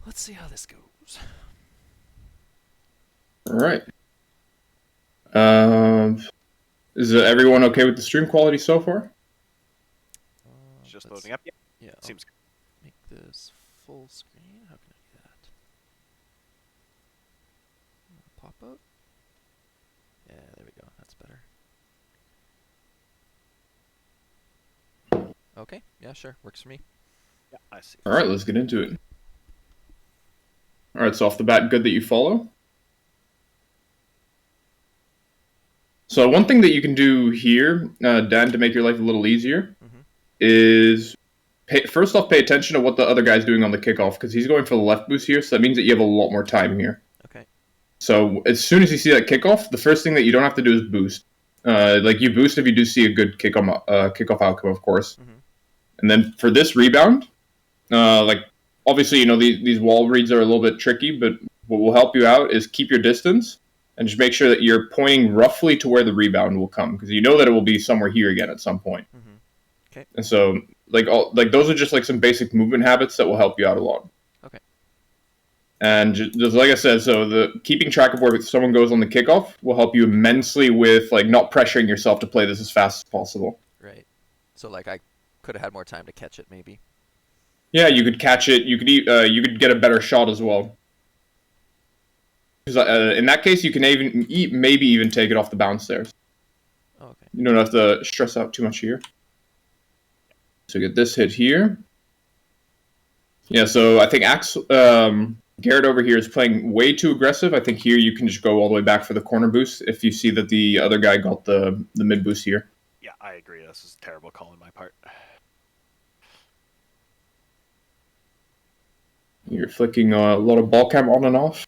Let's see how this goes. All right. Is everyone okay with the stream quality so far? Just Let's, loading up. Yeah, yeah, I'll seems good. make this full screen. How can I do that? Pop up. Yeah, there we go. That's better. Okay, yeah, sure. Works for me. Yeah, I see. All right, let's get into it. All right, so off the bat, good that you follow. So one thing that you can do here, Dan, to make your life a little easier, is first off pay attention to what the other guy's doing on the kickoff because he's going for the left boost here, so that means that you have a lot more time here. Okay. So as soon as you see that kickoff, the first thing that you don't have to do is boost. Like you boost if you do see a good kickoff outcome, of course. And then for this rebound, like obviously these wall reads are a little bit tricky, but what will help you out is keep your distance and just make sure that you're pointing roughly to where the rebound will come because you know that it will be somewhere here again at some point. Okay. And so like those are just like some basic movement habits that will help you out a lot. Okay. And just like I said, so the keeping track of where someone goes on the kickoff will help you immensely with like not pressuring yourself to play this as fast as possible. Right. So like I could have had more time to catch it, maybe. Yeah, you could catch it. You could get a better shot as well. Because in that case, you can maybe even take it off the bounce there. Oh, okay. You don't have to stress out too much here. So get this hit here. Yeah, so I think Garrett over here is playing way too aggressive. I think here you can just go all the way back for the corner boost if you see that the other guy got the mid boost here. Yeah, I agree. This is a terrible call on my part. You're flicking a lot of ball cam on and off.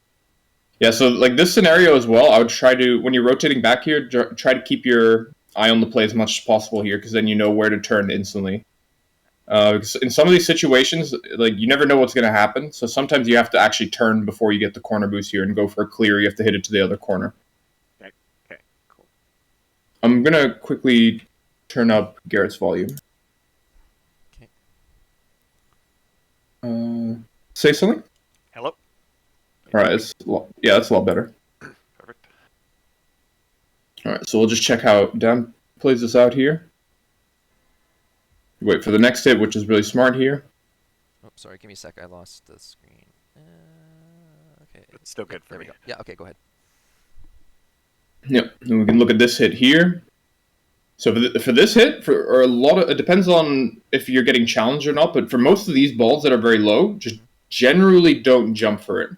Yeah, so like this scenario as well, I would try to, when you're rotating back here, try to keep your eye on the play as much as possible here because then you know where to turn instantly. Because in some of these situations, like you never know what's going to happen, so sometimes you have to actually turn before you get the corner boost here and go for a clear. You have to hit it to the other corner. Okay, cool. I'm going to quickly turn up Garrett's volume. Okay. Say something? Hello? All right, that's a lot better. Perfect. All right, so we'll just check how Dan plays this out here. Wait for the next hit, which is really smart here. Oh, sorry. Give me a sec. I lost the screen. Okay. It's still good for there me. we go. Yeah. Okay. Go ahead. Yep, and we can look at this hit here. So for this hit, or a lot of it depends on if you're getting challenged or not. But for most of these balls that are very low, just generally don't jump for it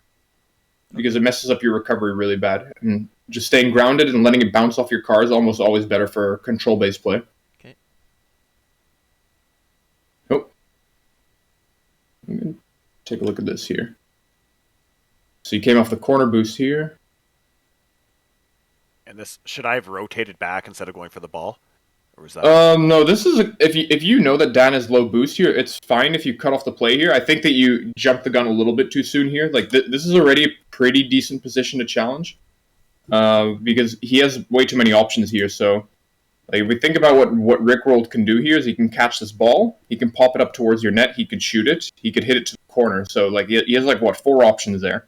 because it messes up your recovery really bad. And just staying grounded and letting it bounce off your car is almost always better for control-based play. Okay. Oh, take a look at this here. So you came off the corner boost here. And this, should I have rotated back instead of going for the ball? Or was that... No, this is if you know that Dan has low boost here, it's fine if you cut off the play here. I think that you jumped the gun a little bit too soon here. Like this is already a pretty decent position to challenge, because he has way too many options here. So, like if we think about what Rickrolled can do here is he can catch this ball, he can pop it up towards your net, he could shoot it, he could hit it to the corner. So like he has like what 4 options there.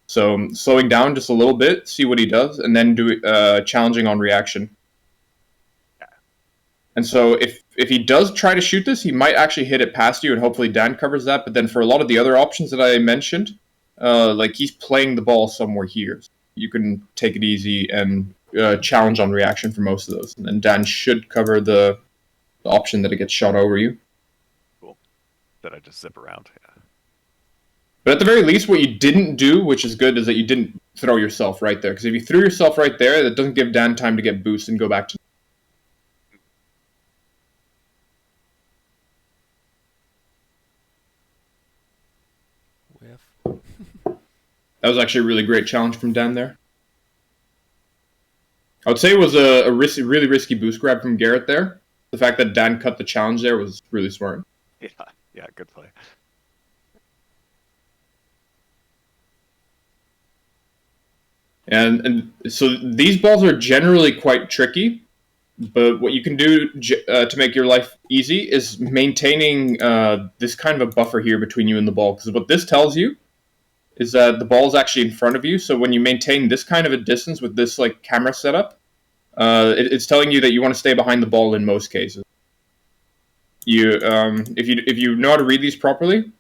So slowing down just a little bit, see what he does, and then do challenging on reaction. And so if he does try to shoot this, he might actually hit it past you, and hopefully Dan covers that. But then for a lot of the other options that I mentioned, like he's playing the ball somewhere here. So you can take it easy and challenge on reaction for most of those. And then Dan should cover the option that it gets shot over you. Cool. That I just zip around, yeah. But at the very least, what you didn't do, which is good, is that you didn't throw yourself right there. Because if you threw yourself right there, that doesn't give Dan time to get boost and go back to... Whiff. That was actually a really great challenge from Dan there. I would say it was a really risky boost grab from Garrett there. The fact that Dan cut the challenge there was really smart. Yeah, good play. And so these balls are generally quite tricky, but what you can do to make your life easy is maintaining this kind of a buffer here between you and the ball. Because what this tells you is that the ball is actually in front of you. So when you maintain this kind of a distance with this like camera setup, it's telling you that you want to stay behind the ball in most cases. If you know how to read these properly,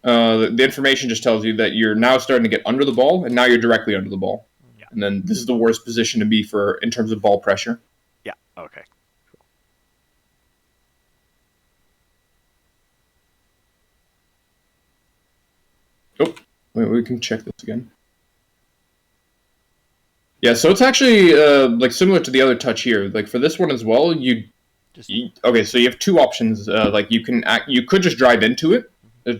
the information just tells you that you're now starting to get under the ball, and now you're directly under the ball. Yeah. And then this is the worst position to be for in terms of ball pressure. Yeah. Okay. Oh, wait, we can check this again. Yeah, so it's actually like similar to the other touch here. Like for this one as well, okay, so you have two options. Like you could just drive into it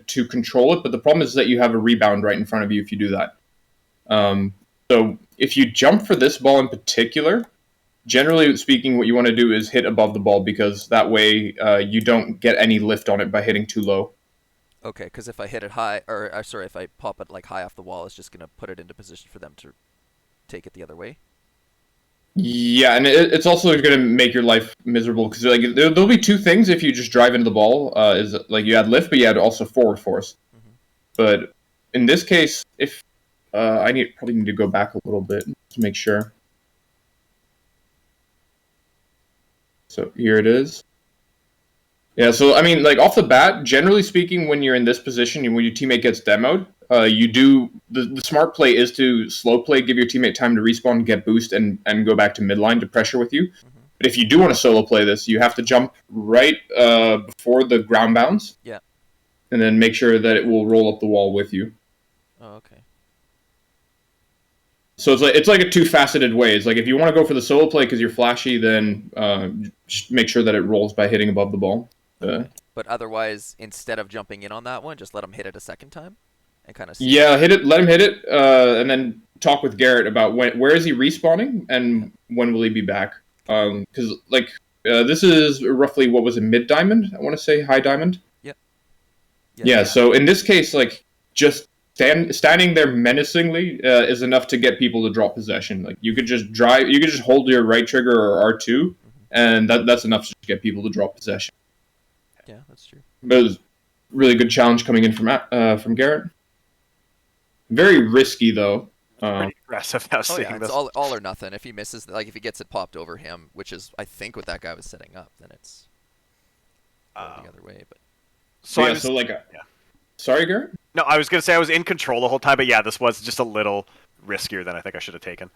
to control it, but the problem is that you have a rebound right in front of you if you do that. So if you jump for this ball in particular, generally speaking, what you want to do is hit above the ball, because that way you don't get any lift on it by hitting too low. Okay, because if I hit it high, or sorry, if I pop it like high off the wall, it's just gonna put it into position for them to take it the other way. Yeah, and it's also going to make your life miserable, because like there'll be two things if you just drive into the ball. Is like you had lift, but you had also forward force. Mm-hmm. But in this case, if probably need to go back a little bit to make sure. So here it is. Yeah, so I mean, like off the bat, generally speaking, when you're in this position, when your teammate gets demoed, you do the smart play is to slow play, give your teammate time to respawn, get boost, and go back to midline to pressure with you. Mm-hmm. But if you do want to solo play this, you have to jump right before the ground bounce. Yeah. And then make sure that it will roll up the wall with you. Oh, okay. So it's like a two-faceted way. It's like if you want to go for the solo play because you're flashy, then just make sure that it rolls by hitting above the ball. Okay. But otherwise, instead of jumping in on that one, just let him hit it a second time, and kind of. Yeah, hit it. Let him hit it, and then talk with Garrett about where is he respawning and when will he be back. Because this is roughly what was it, mid diamond? I want to say high diamond. Yep. Yeah. So in this case, like just standing there menacingly is enough to get people to drop possession. Like you could just drive, you could just hold your right trigger or R2, mm-hmm. and that's enough to get people to drop possession. Yeah, that's true. But it was a really good challenge coming in from Garrett. Very risky though. Pretty aggressive now seeing it's this. all or nothing. If he misses, like if he gets it popped over him, which is I think what that guy was setting up, then it's going the other way. But so sorry, Garrett. No, I was gonna say I was in control the whole time, but yeah, this was just a little riskier than I think I should have taken.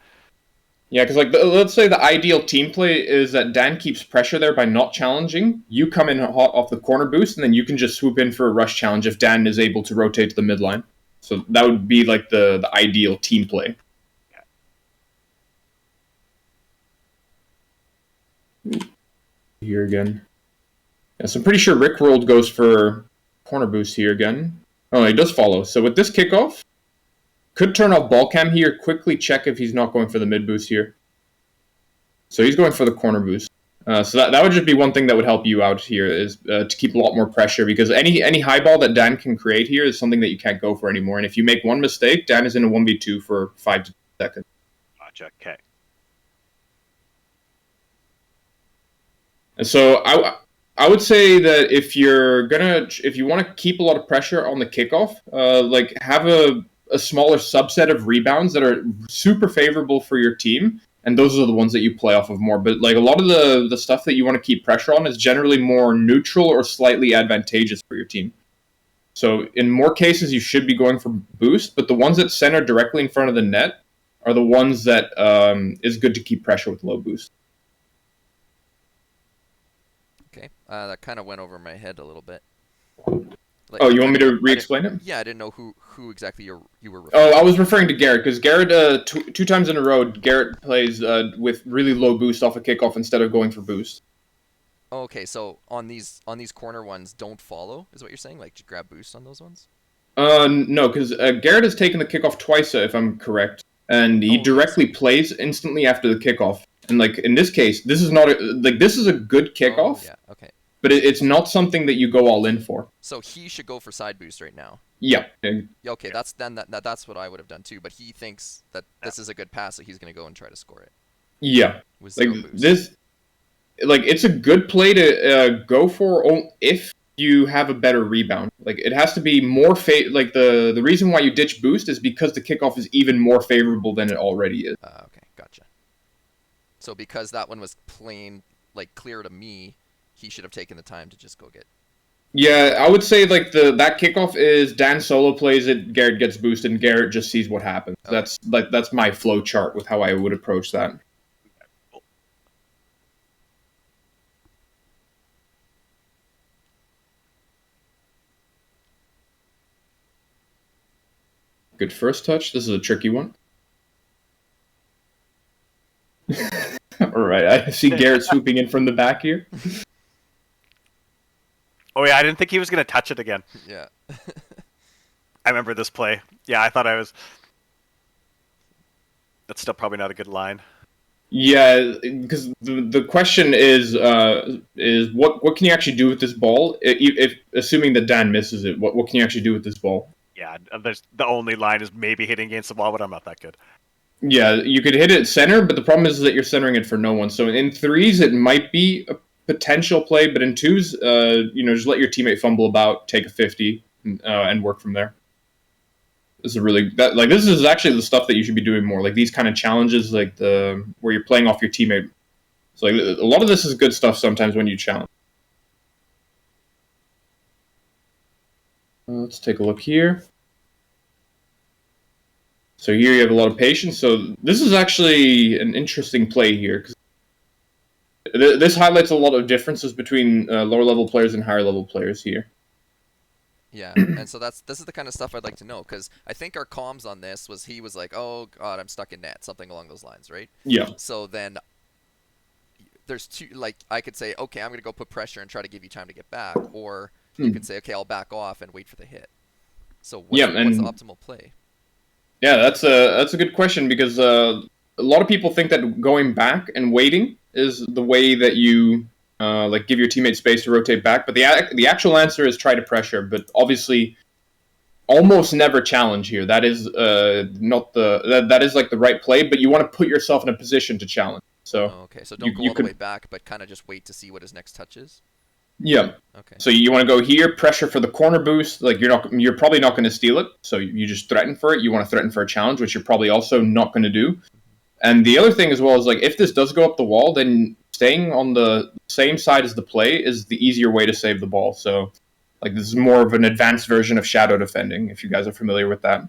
Yeah, because let's say the ideal team play is that Dan keeps pressure there by not challenging. You come in hot off the corner boost, and then you can just swoop in for a rush challenge if Dan is able to rotate to the midline. So that would be like the ideal team play. Yeah. Here again. Yeah, so I'm pretty sure Rickworld goes for corner boost here again. Oh, he does follow. So with this kickoff, could turn off ball cam here, quickly check if he's not going for the mid boost here. So he's going for the corner boost. So that would just be one thing that would help you out here, is to keep a lot more pressure, because any high ball that Dan can create here is something that you can't go for anymore. And if you make one mistake, Dan is in a 1v2 for 5 to 10 seconds. Gotcha. Okay. And so I would say that if you want to keep a lot of pressure on the kickoff, like have a smaller subset of rebounds that are super favorable for your team, and those are the ones that you play off of more. But like a lot of the stuff that you want to keep pressure on is generally more neutral or slightly advantageous for your team. So in more cases, you should be going for boost, but the ones that center directly in front of the net are the ones that is good to keep pressure with low boost. Okay, that kind of went over my head a little bit. Like, you want me to re-explain it? Yeah, I didn't know who exactly you were referring to. I was referring to Garrett, because Garrett, two times in a row, Garrett plays with really low boost off a kickoff instead of going for boost. Oh, okay, so on these corner ones, don't follow, is what you're saying? Like, grab boost on those ones? No, because Garrett has taken the kickoff twice, if I'm correct, and he directly plays instantly after the kickoff. And like in this case, this is not this is a good kickoff. Oh, yeah, okay. But it's not something that you go all in for. So he should go for side boost right now. Yeah. Okay, that's what I would have done too. But he thinks that this is a good pass, so he's going to go and try to score it. Yeah. With like boost. this, like it's a good play to go for if you have a better rebound. Like it has to be more like the reason why you ditch boost is because the kickoff is even more favorable than it already is. Okay, gotcha. So because that one was plain, like, clear to me, he should have taken the time to just go get. Yeah, I would say like that kickoff is Dan solo plays it, Garrett gets boosted, and Garrett just sees what happens. Okay. That's my flow chart with how I would approach that. Good first touch. This is a tricky one. All right, I see Garrett swooping in from the back here. Oh yeah, I didn't think he was gonna touch it again. Yeah. I remember this play. Yeah, I thought I was. That's still probably not a good line. Yeah, because the question is what can you actually do with this ball? If assuming that Dan misses it, what can you actually do with this ball? Yeah, there's the only line is maybe hitting against the wall, but I'm not that good. Yeah, you could hit it center, but the problem is that you're centering it for no one. So in threes, it might be a potential play, but in twos, just let your teammate fumble about, take a 50, and work from there. This is actually the stuff that you should be doing more. Like these kind of challenges, like where you're playing off your teammate. So like a lot of this is good stuff sometimes when you challenge. Let's take a look here. So here you have a lot of patience. So this is actually an interesting play here, because this highlights a lot of differences between lower level players and higher level players here. Yeah, and so this is the kind of stuff I'd like to know, because I think our comms on this was he was like, oh god, I'm stuck in net, something along those lines, right? Yeah. So then there's two, like I could say, okay, I'm gonna go put pressure and try to give you time to get back, or you could say, okay, I'll back off and wait for the hit. So what's the optimal play? Yeah, that's a good question, because a lot of people think that going back and waiting is the way that you give your teammate space to rotate back. But the actual answer is try to pressure. But obviously, almost never challenge here. That is not that is like the right play. But you want to put yourself in a position to challenge. So okay, so don't go all the way back, but kind of just wait to see what his next touch is. Yeah. Okay. So you want to go here, pressure for the corner boost. Like you're probably not going to steal it. So you just threaten for it. You want to threaten for a challenge, which you're probably also not going to do. And the other thing as well is, like, if this does go up the wall, then staying on the same side as the play is the easier way to save the ball. So, like, this is more of an advanced version of shadow defending, if you guys are familiar with that.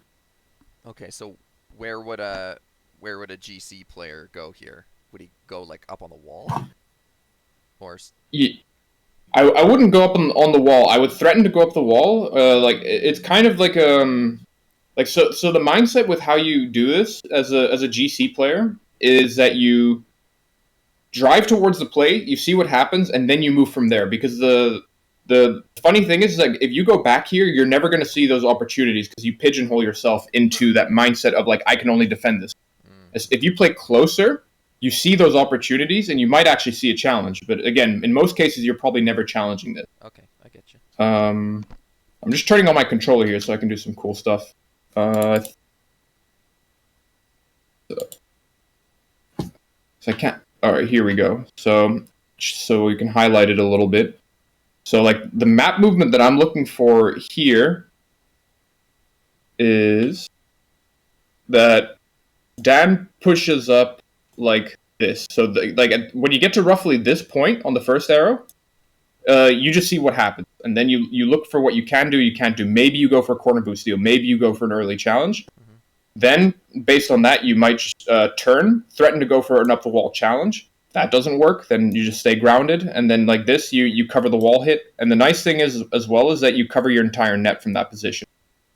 Okay, so where would a GC player go here? Would he go like up on the wall, or? Yeah. I wouldn't go up on the wall. I would threaten to go up the wall. It's kind of like so the mindset with how you do this as a GC player is that you drive towards the play, you see what happens, and then you move from there. Because the funny thing is, like, if you go back here, you're never going to see those opportunities because you pigeonhole yourself into that mindset of, like, I can only defend this. If you play closer, you see those opportunities, and you might actually see a challenge. But again, in most cases, you're probably never challenging this. Okay, I get you. I'm just turning on my controller here so I can do some cool stuff. So I can't. All right, here we go. So we can highlight it a little bit. So, like, the map movement that I'm looking for here is that Dan pushes up like this. So, when you get to roughly this point on the first arrow, you just see what happens. And then you look for what you can do, you can't do. Maybe you go for a corner boost steal. Maybe you go for an early challenge. Mm-hmm. Then, based on that, you might just threaten to go for an up-the-wall challenge. If that doesn't work, then you just stay grounded. And then, like this, you cover the wall hit. And the nice thing is, as well, is that you cover your entire net from that position.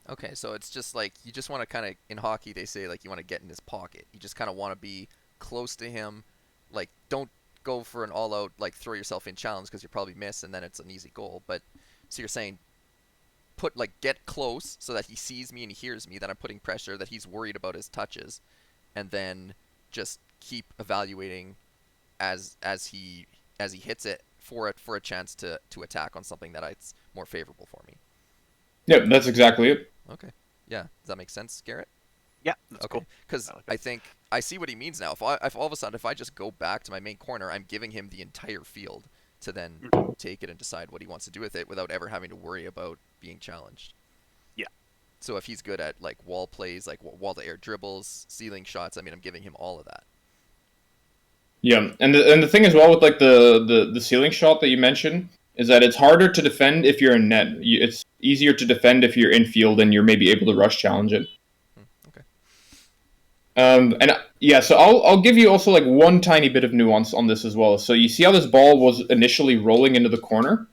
Okay, so it's just like, you just want to kind of, in hockey, they say, like, you want to get in his pocket. You just kind of want to be close to him. Like, don't go for an all-out, like, throw yourself in challenge because you probably miss and then it's an easy goal. But so you're saying get close so that he sees me and he hears me, that I'm putting pressure, that he's worried about his touches, and then just keep evaluating as he hits it for a chance to attack on something that it's more favorable for me. Yep, that's exactly it. Okay. Yeah. Does that make sense, Garrett? Yeah, that's cool. Because I think I see what he means now. If all of a sudden, if I just go back to my main corner, I'm giving him the entire field. to then take it and decide what he wants to do with it without ever having to worry about being challenged. Yeah. So if he's good at like wall plays, like wall to air dribbles, ceiling shots, I mean, I'm giving him all of that. Yeah, and the thing as well with like the ceiling shot that you mentioned is that it's harder to defend if you're in net. It's easier to defend if you're in field and you're maybe able to rush challenge it. Okay. And yeah, so I'll give you also like one tiny bit of nuance on this as well. So you see how this ball was initially rolling into the corner.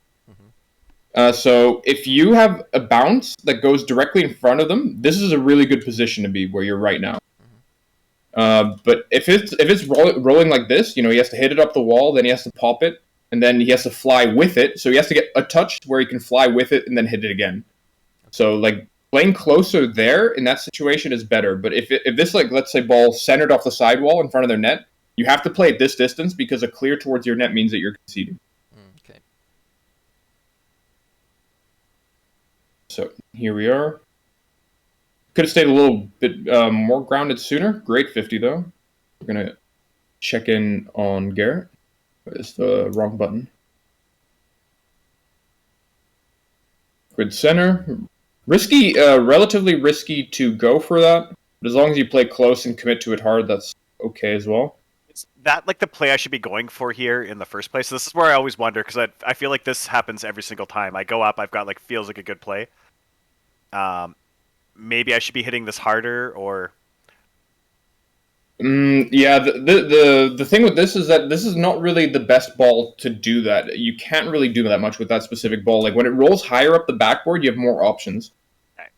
So if you have a bounce that goes directly in front of them, this is a really good position to be where you're right now. But if it's rolling like this, he has to hit it up the wall, then he has to pop it, and then he has to fly with it. So he has to get a touch where he can fly with it and then hit it again. So like playing closer there in that situation is better. But if this like let's say ball centered off the sidewall in front of their net, you have to play at this distance because a clear towards your net means that you're conceding. Okay. So here we are. Could have stayed a little bit more grounded sooner. Great 50 though. We're gonna check in on Garrett. It's the wrong button. Good center. Risky, relatively risky to go for that. But as long as you play close and commit to it hard, that's okay as well. Is that like the play I should be going for here in the first place? This is where I always wonder because I feel like this happens every single time. I go up, I've got like feels like a good play. Maybe I should be hitting this harder or. Yeah, the thing with this is that this is not really the best ball to do that. You can't really do that much with that specific ball. Like when it rolls higher up the backboard, you have more options. Okay.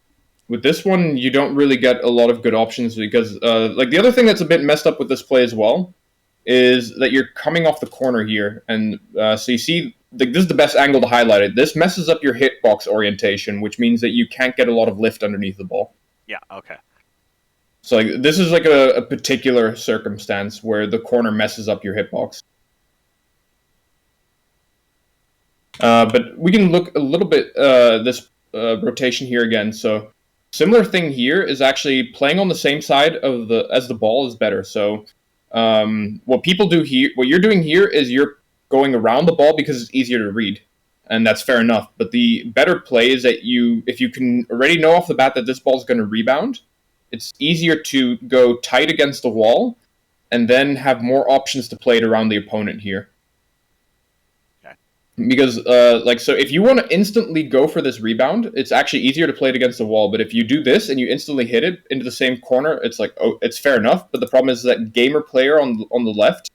With this one, you don't really get a lot of good options because, like the other thing that's a bit messed up with this play as well is that you're coming off the corner here, and so you see, like this is the best angle to highlight it. This messes up your hitbox orientation, which means that you can't get a lot of lift underneath the ball. Yeah. Okay. So like this is like a particular circumstance where the corner messes up your hitbox. But we can look a little bit this rotation here again. So similar thing here is actually playing on the same side of as the ball is better. So what people do here, what you're doing here is you're going around the ball because it's easier to read, and that's fair enough. But the better play is that if you can already know off the bat that this ball is going to rebound, it's easier to go tight against the wall and then have more options to play it around the opponent here. Okay. Because, so if you want to instantly go for this rebound, it's actually easier to play it against the wall. But if you do this and you instantly hit it into the same corner, it's like, oh, it's fair enough. But the problem is that gamer player on the left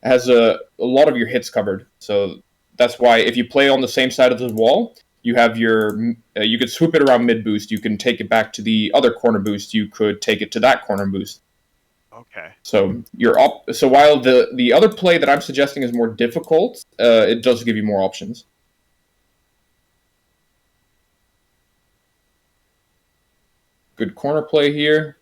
has a lot of your hits covered. So that's why if you play on the same side of the wall, you have you could swoop it around mid boost. You can take it back to the other corner boost. You could take it to that corner boost. Okay. So So while the other play that I'm suggesting is more difficult, it does give you more options. Good corner play here.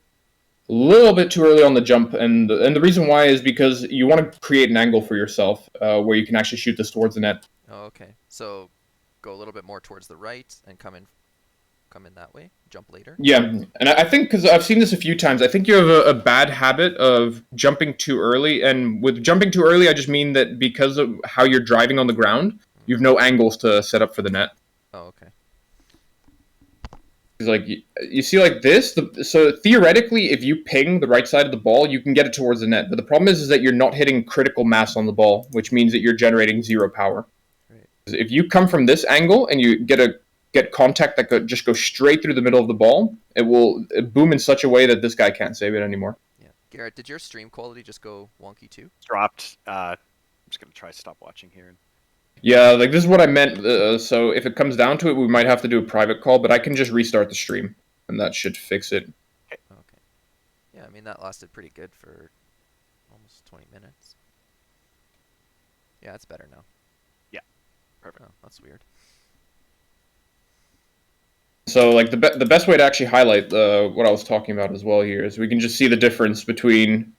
A little bit too early on the jump, and the reason why is because you want to create an angle for yourself where you can actually shoot this towards the net. Oh, okay. So go a little bit more towards the right and come in that way. Jump later. Yeah, and I think because I've seen this a few times, I think you have a bad habit of jumping too early. And with jumping too early, I just mean that because of how you're driving on the ground, you have no angles to set up for the net. Oh, okay. Like you see, like this. So theoretically, if you ping the right side of the ball, you can get it towards the net. But the problem is that you're not hitting critical mass on the ball, which means that you're generating zero power. Right. If you come from this angle and you get contact that could just go straight through the middle of the ball, it will boom in such a way that this guy can't save it anymore. Yeah. Garrett, did your stream quality just go wonky too? Dropped. I'm just gonna try stop watching here. Yeah, like this is what I meant. So if it comes down to it, we might have to do a private call, but I can just restart the stream, and that should fix it. Okay. Yeah, I mean that lasted pretty good for almost 20 minutes. Yeah, it's better now. Yeah. Perfect. Oh, that's weird. So like the best way to actually highlight what I was talking about as well here is we can just see the difference between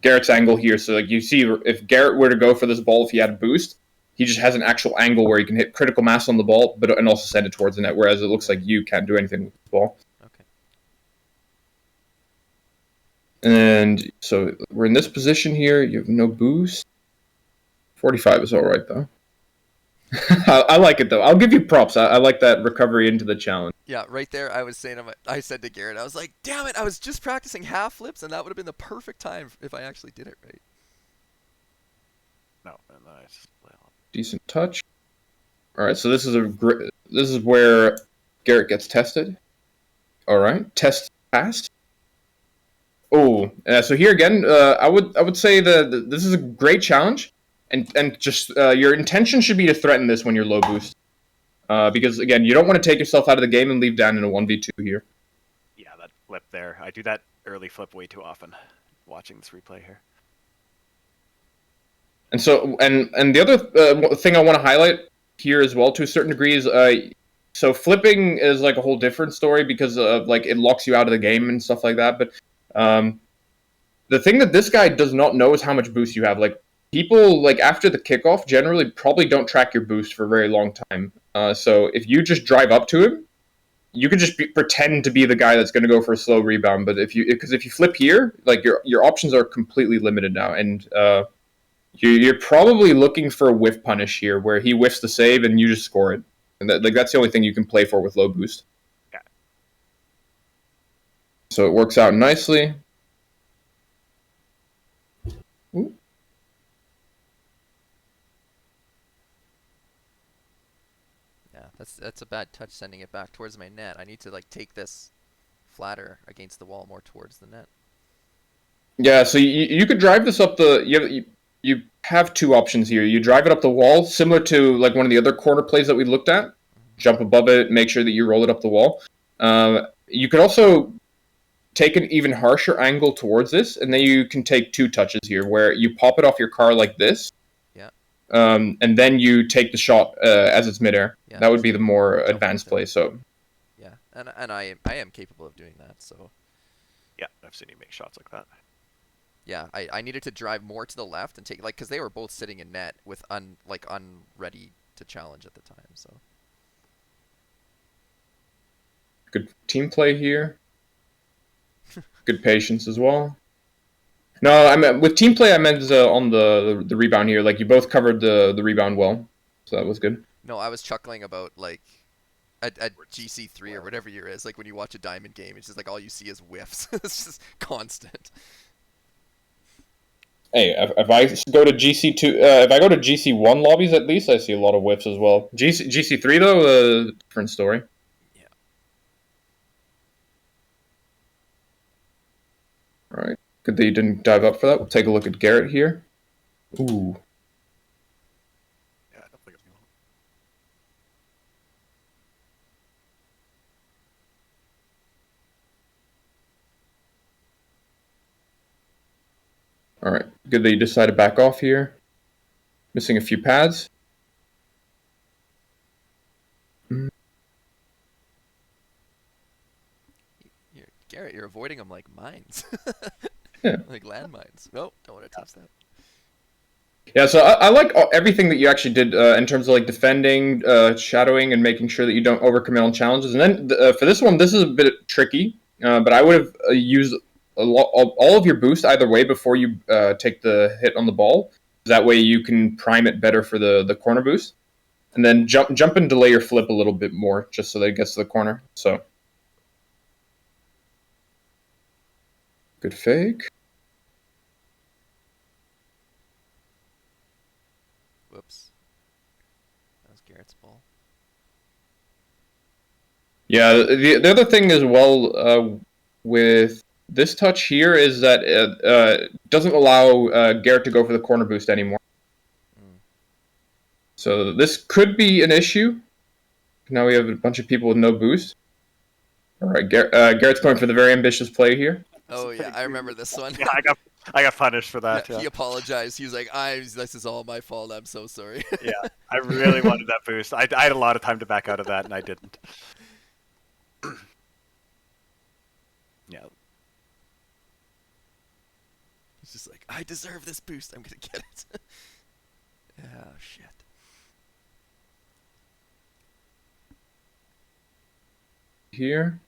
Garrett's angle here. So like you see if Garrett were to go for this ball, if he had a boost, he just has an actual angle where he can hit critical mass on the ball, and also send it towards the net. Whereas it looks like you can't do anything with the ball. Okay. And so we're in this position here. You have no boost. 45 is all right though. I like it though. I'll give you props. I like that recovery into the challenge. Yeah, right there. I was saying, I said to Garrett, I was like, "Damn it! I was just practicing half flips, and that would have been the perfect time if I actually did it right." No, nice. Decent touch. All right, so this is where Garrett gets tested. All right, test passed. Oh, so here again, I would say that this is a great challenge, and just your intention should be to threaten this when you're low boost, because again, you don't want to take yourself out of the game and leave Dan in a 1v2 here. Yeah, that flip there. I do that early flip way too often. Watching this replay here. And so, and the other thing I want to highlight here as well, to a certain degree, is so flipping is like a whole different story because like it locks you out of the game and stuff like that. But the thing that this guy does not know is how much boost you have. Like people like after the kickoff generally probably don't track your boost for a very long time. So if you just drive up to him, you can just pretend to be the guy that's going to go for a slow rebound. But if you flip here, like your options are completely limited now, and you're probably looking for a whiff punish here, where he whiffs the save and you just score it. And that's the only thing you can play for with low boost. Yeah. So it works out nicely. Ooh. Yeah, that's a bad touch sending it back towards my net. I need to like take this flatter against the wall more towards the net. Yeah, so you could drive this up the you have two options here. You drive it up the wall, similar to like one of the other corner plays that we looked at. Jump above it, make sure that you roll it up the wall. You could also take an even harsher angle towards this, and then you can take two touches here, where you pop it off your car like this. Yeah. And then you take the shot as it's midair. Yeah, that would be the more advanced play. So. Yeah, and I am capable of doing that. So. Yeah, I've seen you make shots like that. Yeah, I needed to drive more to the left and take like because they were both sitting in net with unready to challenge at the time. So. Good team play here. Good patience as well. No, I meant with team play. I meant on the rebound here. Like you both covered the rebound well, so that was good. No, I was chuckling about like at GC3 or whatever year is like when you watch a diamond game, it's just like all you see is whiffs. It's just constant. Hey, if I go to GC2, if I go to GC1 lobbies at least, I see a lot of whiffs as well. GC3 though, different story. Yeah. All right. Good that you didn't dive up for that. We'll take a look at Garrett here. Ooh. Yeah, I don't think it's All right. Good that you decided to back off here. Missing a few pads. Garrett, you're avoiding them like mines. Yeah. Like landmines. Nope, don't want to touch that. Yeah, so I like everything that you actually did in terms of like defending, shadowing, and making sure that you don't overcommit on challenges. And then for this one, this is a bit tricky, but I would have used all of your boost either way before you take the hit on the ball. That way you can prime it better for the corner boost. And then jump and delay your flip a little bit more just so that it gets to the corner. So good fake. Whoops. That was Garrett's ball. Yeah, the other thing as well with this touch here is that it doesn't allow Garrett to go for the corner boost anymore. So this could be an issue. Now we have a bunch of people with no boost. All right, Garrett's going for the very ambitious play here. Oh yeah, I remember this one. Yeah, I got punished for that. Yeah, he apologized. He was like, this is all my fault. I'm so sorry." Yeah, I really wanted that boost. I had a lot of time to back out of that, and I didn't. Yeah. He's just like, "I deserve this boost. I'm gonna get it." Oh shit. Here.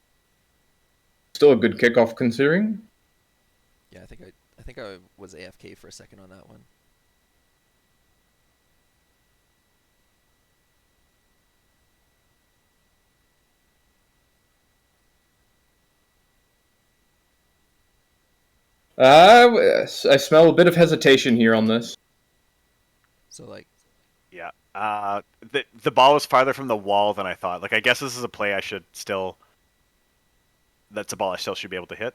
Still a good kickoff considering. Yeah, I think I was AFK for a second on that one. I smell a bit of hesitation here on this. So like, Yeah. The ball was farther from the wall than I thought. Like, I guess this is a play I should still. That's a ball I still should be able to hit.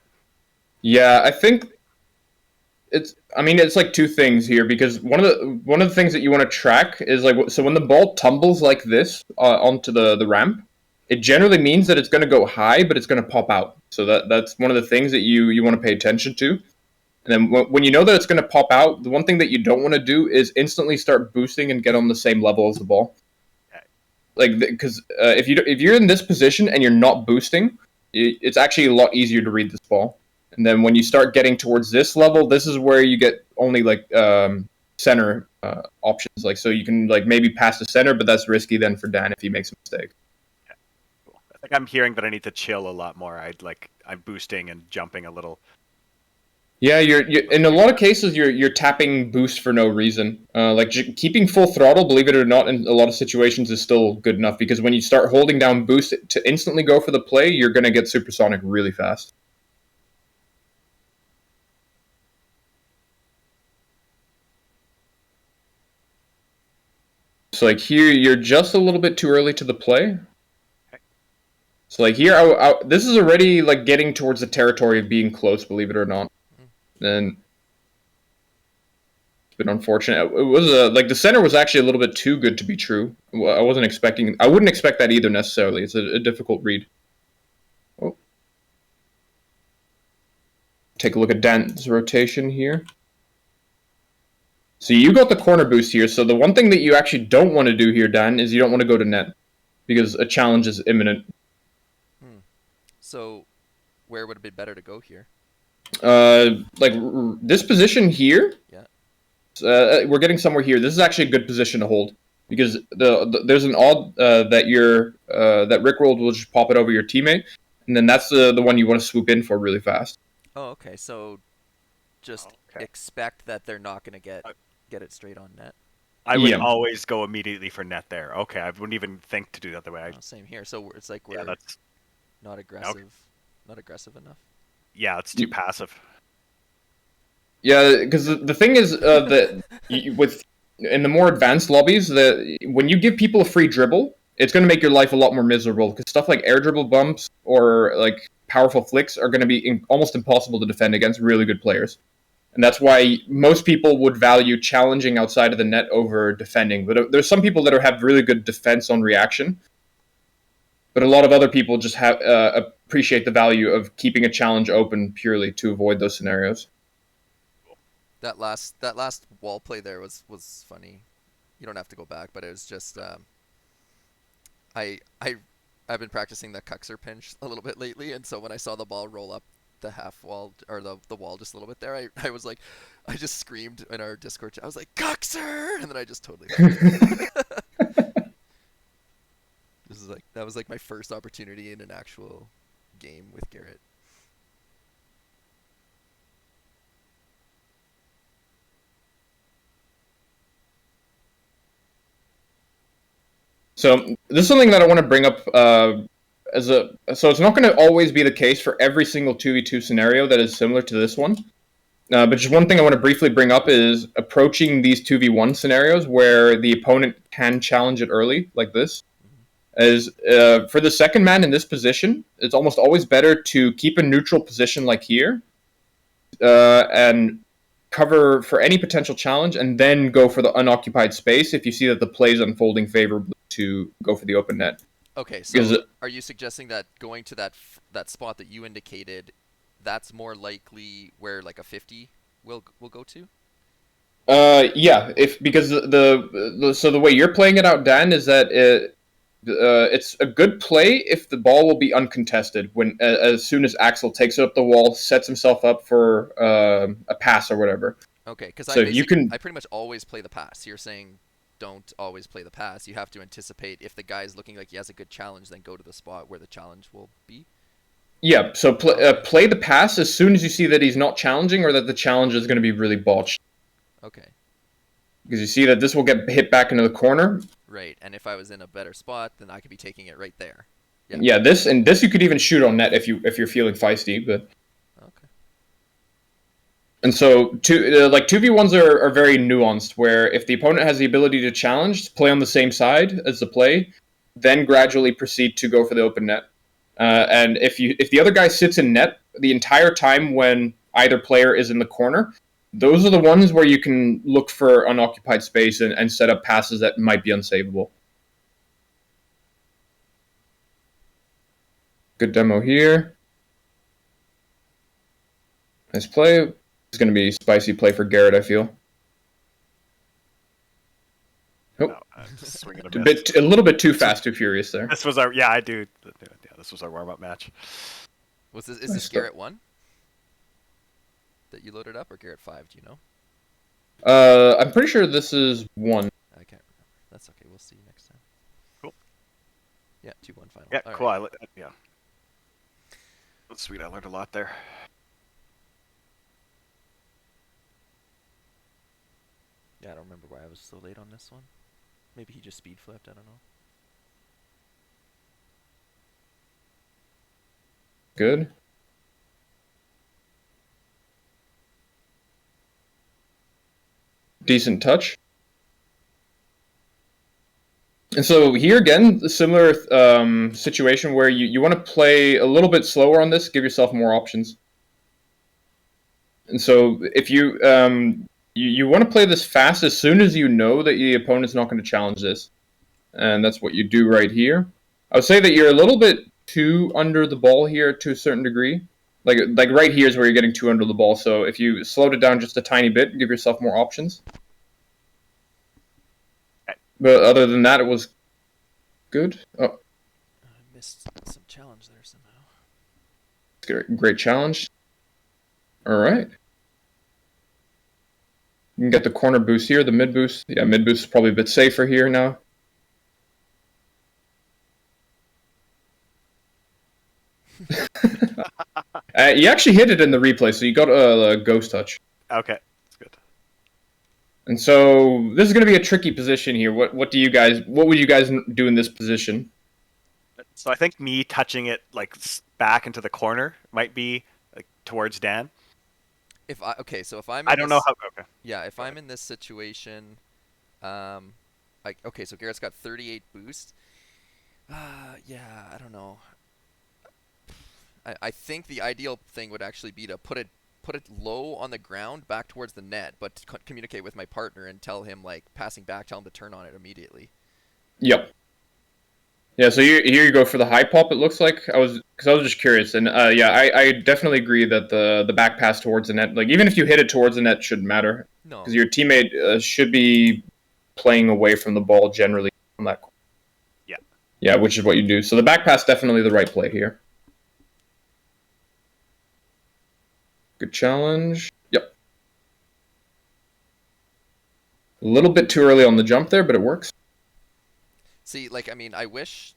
Yeah, I think I mean, it's like two things here because one of the things that you want to track is like so when the ball tumbles like this onto the ramp, it generally means that it's going to go high, but it's going to pop out. So that's one of the things that you want to pay attention to. And then when you know that it's going to pop out, the one thing that you don't want to do is instantly start boosting and get on the same level as the ball. Like, because if you're in this position and you're not boosting, it's actually a lot easier to read this ball. And then when you start getting towards this level, this is where you get only like center options. Like, so you can like maybe pass the center, but that's risky then for Dan if he makes a mistake. Okay, cool. I think I'm hearing that I need to chill a lot more. I'm boosting and jumping a little. Yeah, you're in a lot of cases you're tapping boost for no reason. Like keeping full throttle, believe it or not, in a lot of situations is still good enough because when you start holding down boost to instantly go for the play, you're gonna get supersonic really fast. So like here, you're just a little bit too early to the play. So like here, this is already like getting towards the territory of being close, believe it or not. And it's been unfortunate. It was like the center was actually a little bit too good to be true. I wasn't expecting. I wouldn't expect that either necessarily. It's a difficult read. Oh. Take a look at Dan's rotation here. So you got the corner boost here. So the one thing that you actually don't want to do here, Dan, is you don't want to go to net because a challenge is imminent. so where would it be better to go here? Like this position here. Yeah. We're getting somewhere here. This is actually a good position to hold because there's an odd that that Rickroll will just pop it over your teammate, and then that's the one you want to swoop in for really fast. Oh, okay. So just expect that they're not going to get it straight on net. I would always go immediately for net there. Okay, I wouldn't even think to do that the way I. Oh, same here. So it's like we're that's not aggressive, not aggressive enough. Yeah, it's too passive. Yeah, because the thing is that with in the more advanced lobbies, that when you give people a free dribble, it's going to make your life a lot more miserable. Because stuff like air dribble bumps or like powerful flicks are going to be almost impossible to defend against really good players. And that's why most people would value challenging outside of the net over defending. But there's some people that have really good defense on reaction. But a lot of other people just appreciate the value of keeping a challenge open purely to avoid those scenarios. That last wall play there was funny. You don't have to go back, but it was just I've been practicing the Cuxer pinch a little bit lately, and so when I saw the ball roll up the half wall or the wall just a little bit there, I was like, I just screamed in our Discord chat. I was like, Cuxer, and then I just totally that was like my first opportunity in an actual game with Garrett. So this is something that I want to bring up so it's not going to always be the case for every single 2v2 scenario that is similar to this one. But just one thing I want to briefly bring up is approaching these 2v1 scenarios where the opponent can challenge it early, like this. As for the second man in this position, it's almost always better to keep a neutral position like here and cover for any potential challenge and then go for the unoccupied space if you see that the play is unfolding favorably to go for the open net. Okay, so are you suggesting that going to that spot that you indicated, that's more likely where like a 50 will go to? Yeah, because the way you're playing it out, Dan, is that it's a good play if the ball will be uncontested when as soon as Axel takes it up the wall, sets himself up for a pass or whatever. Okay, because so I pretty much always play the pass. You're saying don't always play the pass. You have to anticipate if the guy's looking like he has a good challenge, then go to the spot where the challenge will be. Yeah, so play the pass as soon as you see that he's not challenging or that the challenge is going to be really botched. Okay. Because you see that this will get hit back into the corner. Right, and if I was in a better spot, then I could be taking it right there. Yeah, this you could even shoot on net if you're feeling feisty, but. Okay. And so, 2v1s are very nuanced, where if the opponent has the ability to challenge, play on the same side as the play, then gradually proceed to go for the open net. And if the other guy sits in net the entire time when either player is in the corner, those are the ones where you can look for unoccupied space and set up passes that might be unsavable. Good demo here. Nice play. It's going to be spicy play for Garrett, I feel. Oh, No, I'm just swinging a little bit too fast, too furious there. This was our I do. Yeah, this was our warm up match. Is this Garrett 1 that you loaded up, or Garrett 5? Do you know? I'm pretty sure this is 1. I can't remember. That's okay. We'll see you next time. Cool. Yeah, 2-1 final. Yeah, All cool. right. Yeah. That's sweet. I learned a lot there. Yeah, I don't remember why I was so late on this one. Maybe he just speed flipped. I don't know. Good. Decent touch. And so here again, a similar situation where you want to play a little bit slower on this, give yourself more options. And so if you you want to play this fast as soon as you know that the opponent's not going to challenge this. And that's what you do right here. I would say that you're a little bit too under the ball here to a certain degree. Like right here is where you're getting too under the ball. So if you slowed it down just a tiny bit, give yourself more options. But other than that, it was good. Oh, I missed some challenge there somehow. great challenge. All right. You can get the corner boost here, the mid boost. Yeah, mid boost is probably a bit safer here now. You actually hit it in the replay, so you got a ghost touch. Okay, that's good. And so this is going to be a tricky position here. What would you guys do in this position? So I think me touching it like back into the corner might be like towards Dan. If I'm I don't know how. Okay. Yeah, if I'm in this situation, okay, so Garrett's got 38 boost. Yeah, I don't know. I think the ideal thing would actually be to put it low on the ground back towards the net, but to communicate with my partner and tell him, like, passing back, tell him to turn on it immediately. Yep. Yeah, so here you go for the high pop, it looks like. I was just curious. And yeah, I definitely agree that the back pass towards the net, like, even if you hit it towards the net, shouldn't matter. No. Because your teammate should be playing away from the ball generally on that. Yeah. Yeah, which is what you do. So the back pass definitely the right play here. Good challenge. Yep. A little bit too early on the jump there, but it works. See, like, I mean, I wish,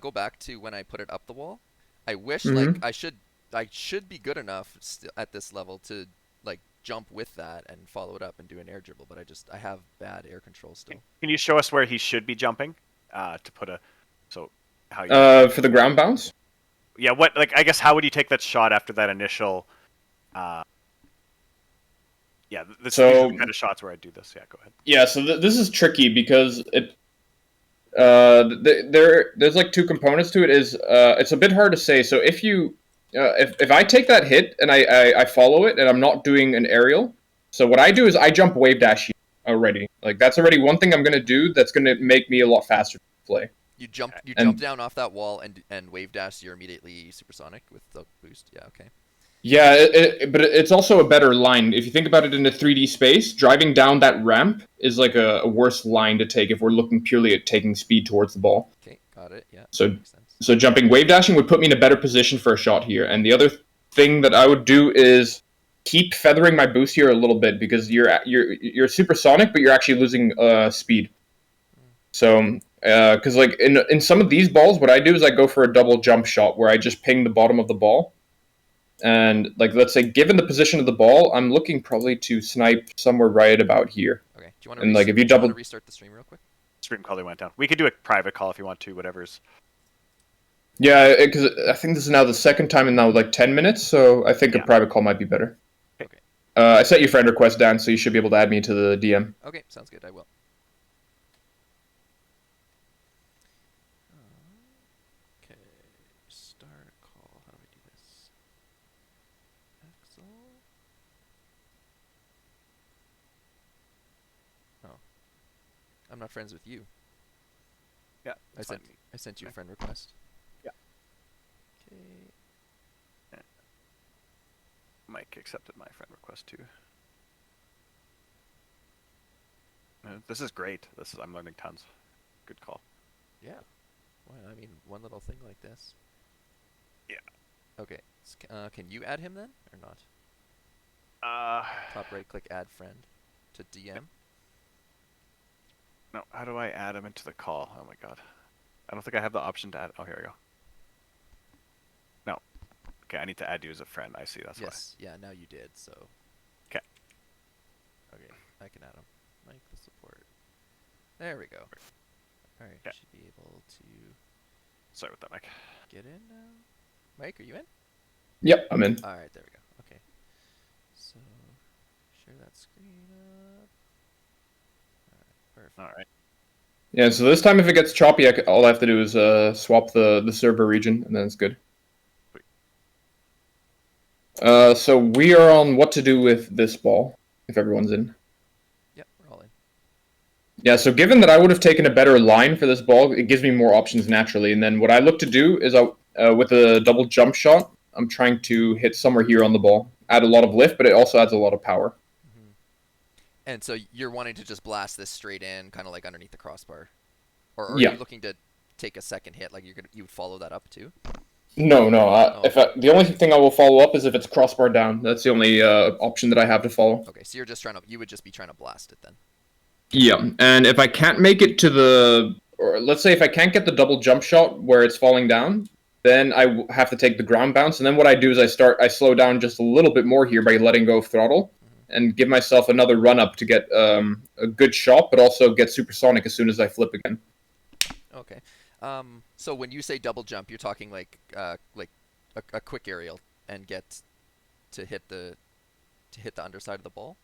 go back to when I put it up the wall. I wish, Mhm. like, I should be good enough at this level to, like, jump with that and follow it up and do an air dribble, but I have bad air control still. Can you show us where he should be jumping? To put how you For the ground bounce? Yeah, what, like, I guess how would you take that shot after that initial yeah, these are the kind of shots where I do this. Yeah, go ahead. Yeah, so this is tricky because there's like two components to it. It's a bit hard to say. So if I take that hit and I follow it and I'm not doing an aerial, so what I do is I jump wave dash here already. Like, that's already one thing I'm gonna do that's gonna make me a lot faster to play. You jump down off that wall and wave dash. You're immediately supersonic with the boost. Yeah, okay. Yeah, but it's also a better line. If you think about it in a 3D space, driving down that ramp is like a worse line to take if we're looking purely at taking speed towards the ball. Okay, got it. Yeah. So jumping wave dashing would put me in a better position for a shot here. And the other thing that I would do is keep feathering my boost here a little bit because you're supersonic, but you're actually losing speed. So because like in some of these balls, what I do is I go for a double jump shot where I just ping the bottom of the ball. And, like, let's say, given the position of the ball, I'm looking probably to snipe somewhere right about here. Okay. Do you want to restart the stream real quick? Stream color went down. We could do a private call if you want to, whatever's. Yeah, because I think this is now the second time in now, like, 10 minutes, so I think a private call might be better. Okay. I set your friend request, Dan, so you should be able to add me to the DM. Okay, sounds good. I will. Okay, start call. How do I do this? Axel. Oh, I'm not friends with you. Yeah, I sent you a friend request. Yeah. Okay. Mike accepted my friend request too. This is great. I'm learning tons. Good call. Yeah. Well, I mean, one little thing like this. Yeah. Okay. Can you add him then, or not? Top right, click add friend to DM. No, how do I add him into the call? Oh my god. I don't think I have the option to add. Oh, here we go. No. Okay, I need to add you as a friend. I see, that's Yes. Yeah, now you did, so. Okay. Okay, I can add him. Mike the support. There we go. Alright, Okay. should be able to why. Sorry about that, Mike. get in now. Mike, are you in? Yep, I'm in. Alright, there we go. Okay. So, share that screen up. Alright, perfect. Alright. Yeah, so this time if it gets choppy, all I have to do is swap the server region, and then it's good. So we are on what to do with this ball, if everyone's in. Yep, we're all in. Yeah, so given that I would have taken a better line for this ball, it gives me more options naturally. And then what I look to do is, with a double jump shot, I'm trying to hit somewhere here on the ball. Add a lot of lift, but it also adds a lot of power. Mm-hmm. And so you're wanting to just blast this straight in, kind of like underneath the crossbar? Or are Yeah. you looking to take a second hit, like you would follow that up too? No. Oh. The only thing I will follow up is if it's crossbar down. That's the only option that I have to follow. Okay, so you would just be trying to blast it then. Yeah, and if I can't make it to or let's say if I can't get the double jump shot where it's falling down, then I have to take the ground bounce. And then what I do is I slow down just a little bit more here by letting go of throttle, and give myself another run up to get a good shot, but also get supersonic as soon as I flip again. Okay. So when you say double jump, you're talking like a quick aerial and get to hit the underside of the ball.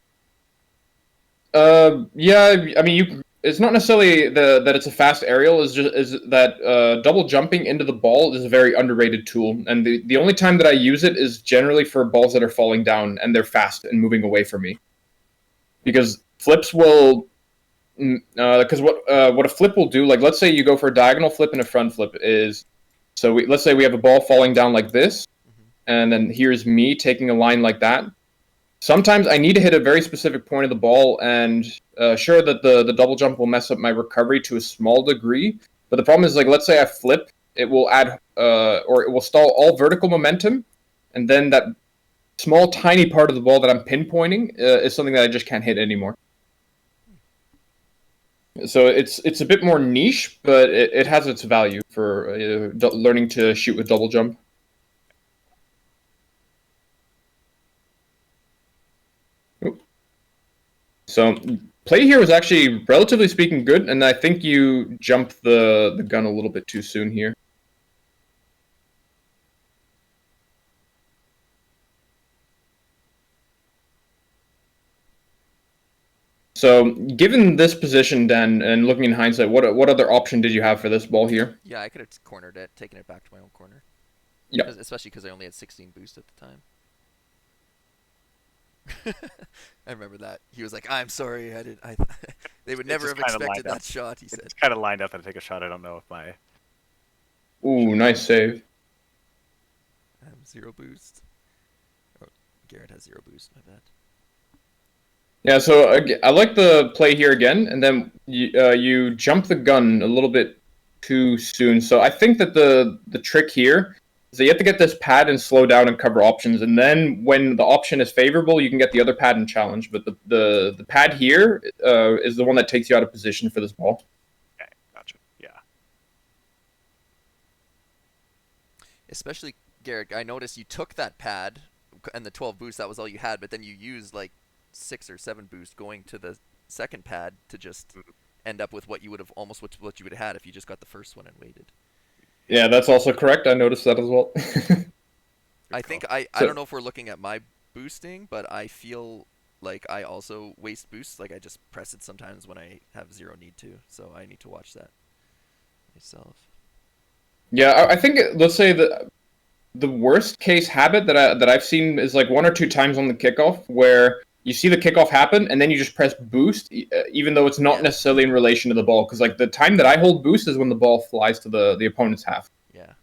Yeah, I mean, it's not necessarily that it's a fast aerial. Is that double jumping into the ball is a very underrated tool, and the only time that I use it is generally for balls that are falling down and they're fast and moving away from me. Because flips will, because what a flip will do, like let's say you go for a diagonal flip and a front flip is, so let's say we have a ball falling down like this, and then here's me taking a line like that. Sometimes I need to hit a very specific point of the ball, and sure that the double jump will mess up my recovery to a small degree. But the problem is, like, let's say I flip, it will add or it will stall all vertical momentum, and then that small tiny part of the ball that I'm pinpointing is something that I just can't hit anymore. So it's a bit more niche, but it has its value for learning to shoot with double jump. So play here was actually, relatively speaking, good, and I think you jumped the gun a little bit too soon here. So given this position, Dan, and looking in hindsight, what other option did you have for this ball here? Yeah, I could have cornered it, taken it back to my own corner. Yeah. Especially because I only had 16 boost at the time. I remember that. He was like, "I'm sorry, I did. They would never have expected that shot." He said. It's kind of lined up and take a shot. I don't know if my. Ooh, nice save. I have 0 boost. Oh, Garrett has 0 boost. My bad. Yeah, so I like the play here again, and then you jump the gun a little bit too soon. So I think that the trick here is that you have to get this pad and slow down and cover options, and then when the option is favorable, you can get the other pad and challenge. But the pad here is the one that takes you out of position for this ball. Okay, gotcha. Yeah. Especially Garrett, I noticed you took that pad and the 12 boost. That was all you had, but then you used like 6 or 7 boost going to the second pad to just end up with what you would have what you would have had if you just got the first one and waited. Yeah, that's also correct. I noticed that as well. I think I don't know if we're looking at my boosting, but I feel like I also waste boosts. Like I just press it sometimes when I have zero need to. So I need to watch that myself. Yeah, I think let's say the worst case habit that I've seen is like 1 or 2 times on the kickoff where you see the kickoff happen and then you just press boost, even though it's not Yeah. necessarily in relation to the ball. Because like the time that I hold boost is when the ball flies to the opponent's half. Yeah.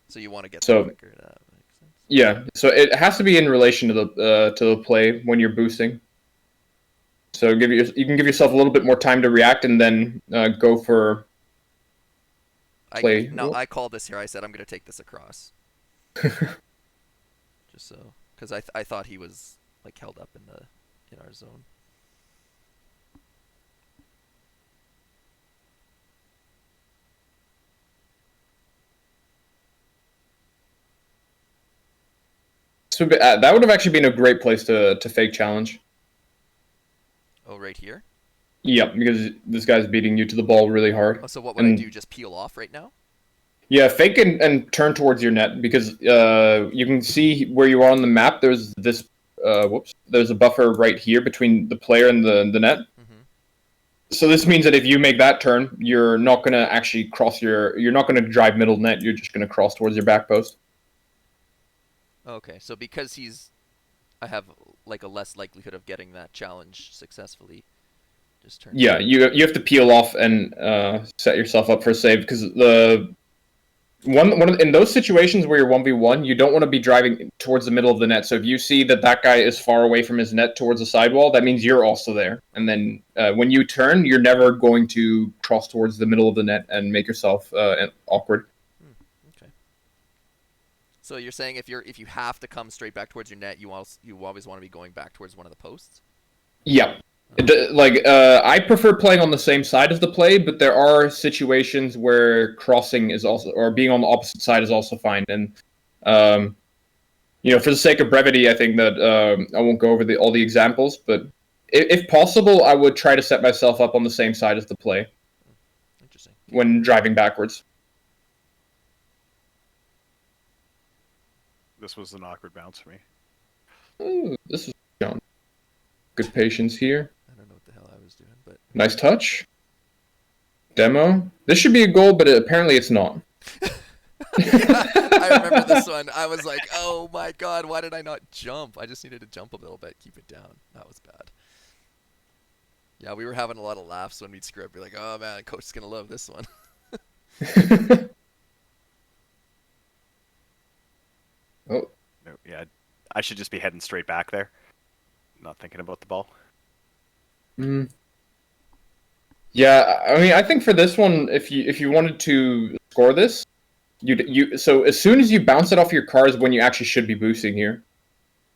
So you want to get there So quicker. That makes sense. yeah, so it has to be in relation to the play when you're boosting. So you can give yourself a little bit more time to react and then go for play. No, I called this here. I said I'm gonna take this across, just so because I thought he was like held up in our zone. So that would have actually been a great place to fake challenge. Oh, right here. Yep, because this guy's beating you to the ball really hard. Oh, so what would I do? Just peel off right now? Yeah, fake and turn towards your net because you can see where you are on the map. There's this there's a buffer right here between the player and the net. Mm-hmm. So this means that if you make that turn, you're not gonna actually you're not gonna drive middle net. You're just gonna cross towards your back post. Okay, so because I have like a less likelihood of getting that challenge successfully. Just turn. Yeah, you have to peel off and set yourself up for a save because in those situations where you're 1v1, you don't want to be driving towards the middle of the net. So if you see that guy is far away from his net towards the sidewall, that means you're also there. And then when you turn, you're never going to cross towards the middle of the net and make yourself awkward. Okay. So you're saying if you have to come straight back towards your net, you always want to be going back towards one of the posts? Yeah. I prefer playing on the same side of the play, but there are situations where crossing is also, or being on the opposite side is also fine. And, for the sake of brevity, I think that I won't go over all the examples, but if possible, I would try to set myself up on the same side as the play. Interesting. When driving backwards. This was an awkward bounce for me. Ooh, this is John. Good patience here. I don't know what the hell I was doing, but Nice touch. Demo. This should be a goal, but apparently it's not. yeah, I remember this one. I was like, oh my god, why did I not jump? I just needed to jump a little bit, keep it down. That was bad. Yeah, we were having a lot of laughs when we'd screw up. We're like, oh man, coach is going to love this one. Oh. No, yeah, I should just be heading straight back there, not thinking about the ball. Mm. Yeah, I mean, I think for this one, if you wanted to score this, so as soon as you bounce it off your car is when you actually should be boosting here,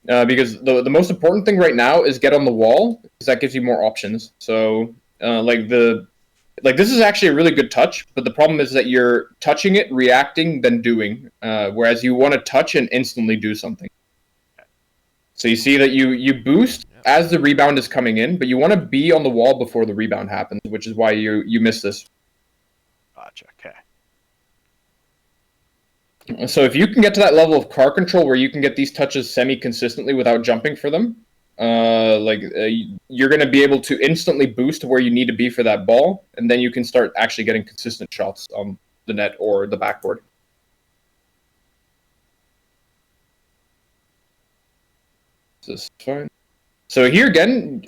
because the most important thing right now is get on the wall because that gives you more options. So this is actually a really good touch, but the problem is that you're touching it, reacting, then doing, whereas you want to touch and instantly do something. So you see that you boost as the rebound is coming in, but you want to be on the wall before the rebound happens, which is why you miss this. Gotcha. Okay. So if you can get to that level of car control where you can get these touches semi-consistently without jumping for them, you're going to be able to instantly boost to where you need to be for that ball, and then you can start actually getting consistent shots on the net or the backboard. This is fine. So here again,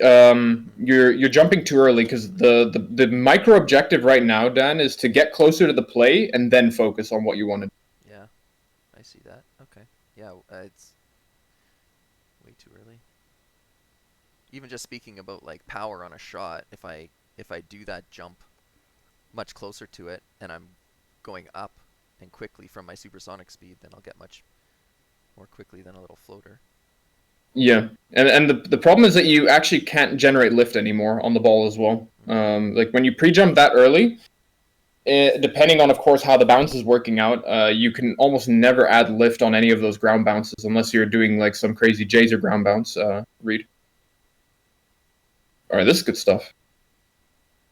you're jumping too early because the micro objective right now, Dan, is to get closer to the play and then focus on what you want to do. Yeah, I see that. Okay. Yeah, it's way too early. Even just speaking about like power on a shot, if I do that jump much closer to it and I'm going up and quickly from my supersonic speed, then I'll get much more quickly than a little floater. Yeah, and the problem is that you actually can't generate lift anymore on the ball as well. Like when you pre-jump that early, depending on, of course, how the bounce is working out, you can almost never add lift on any of those ground bounces unless you're doing like some crazy Jazer ground bounce read. All right, this is good stuff.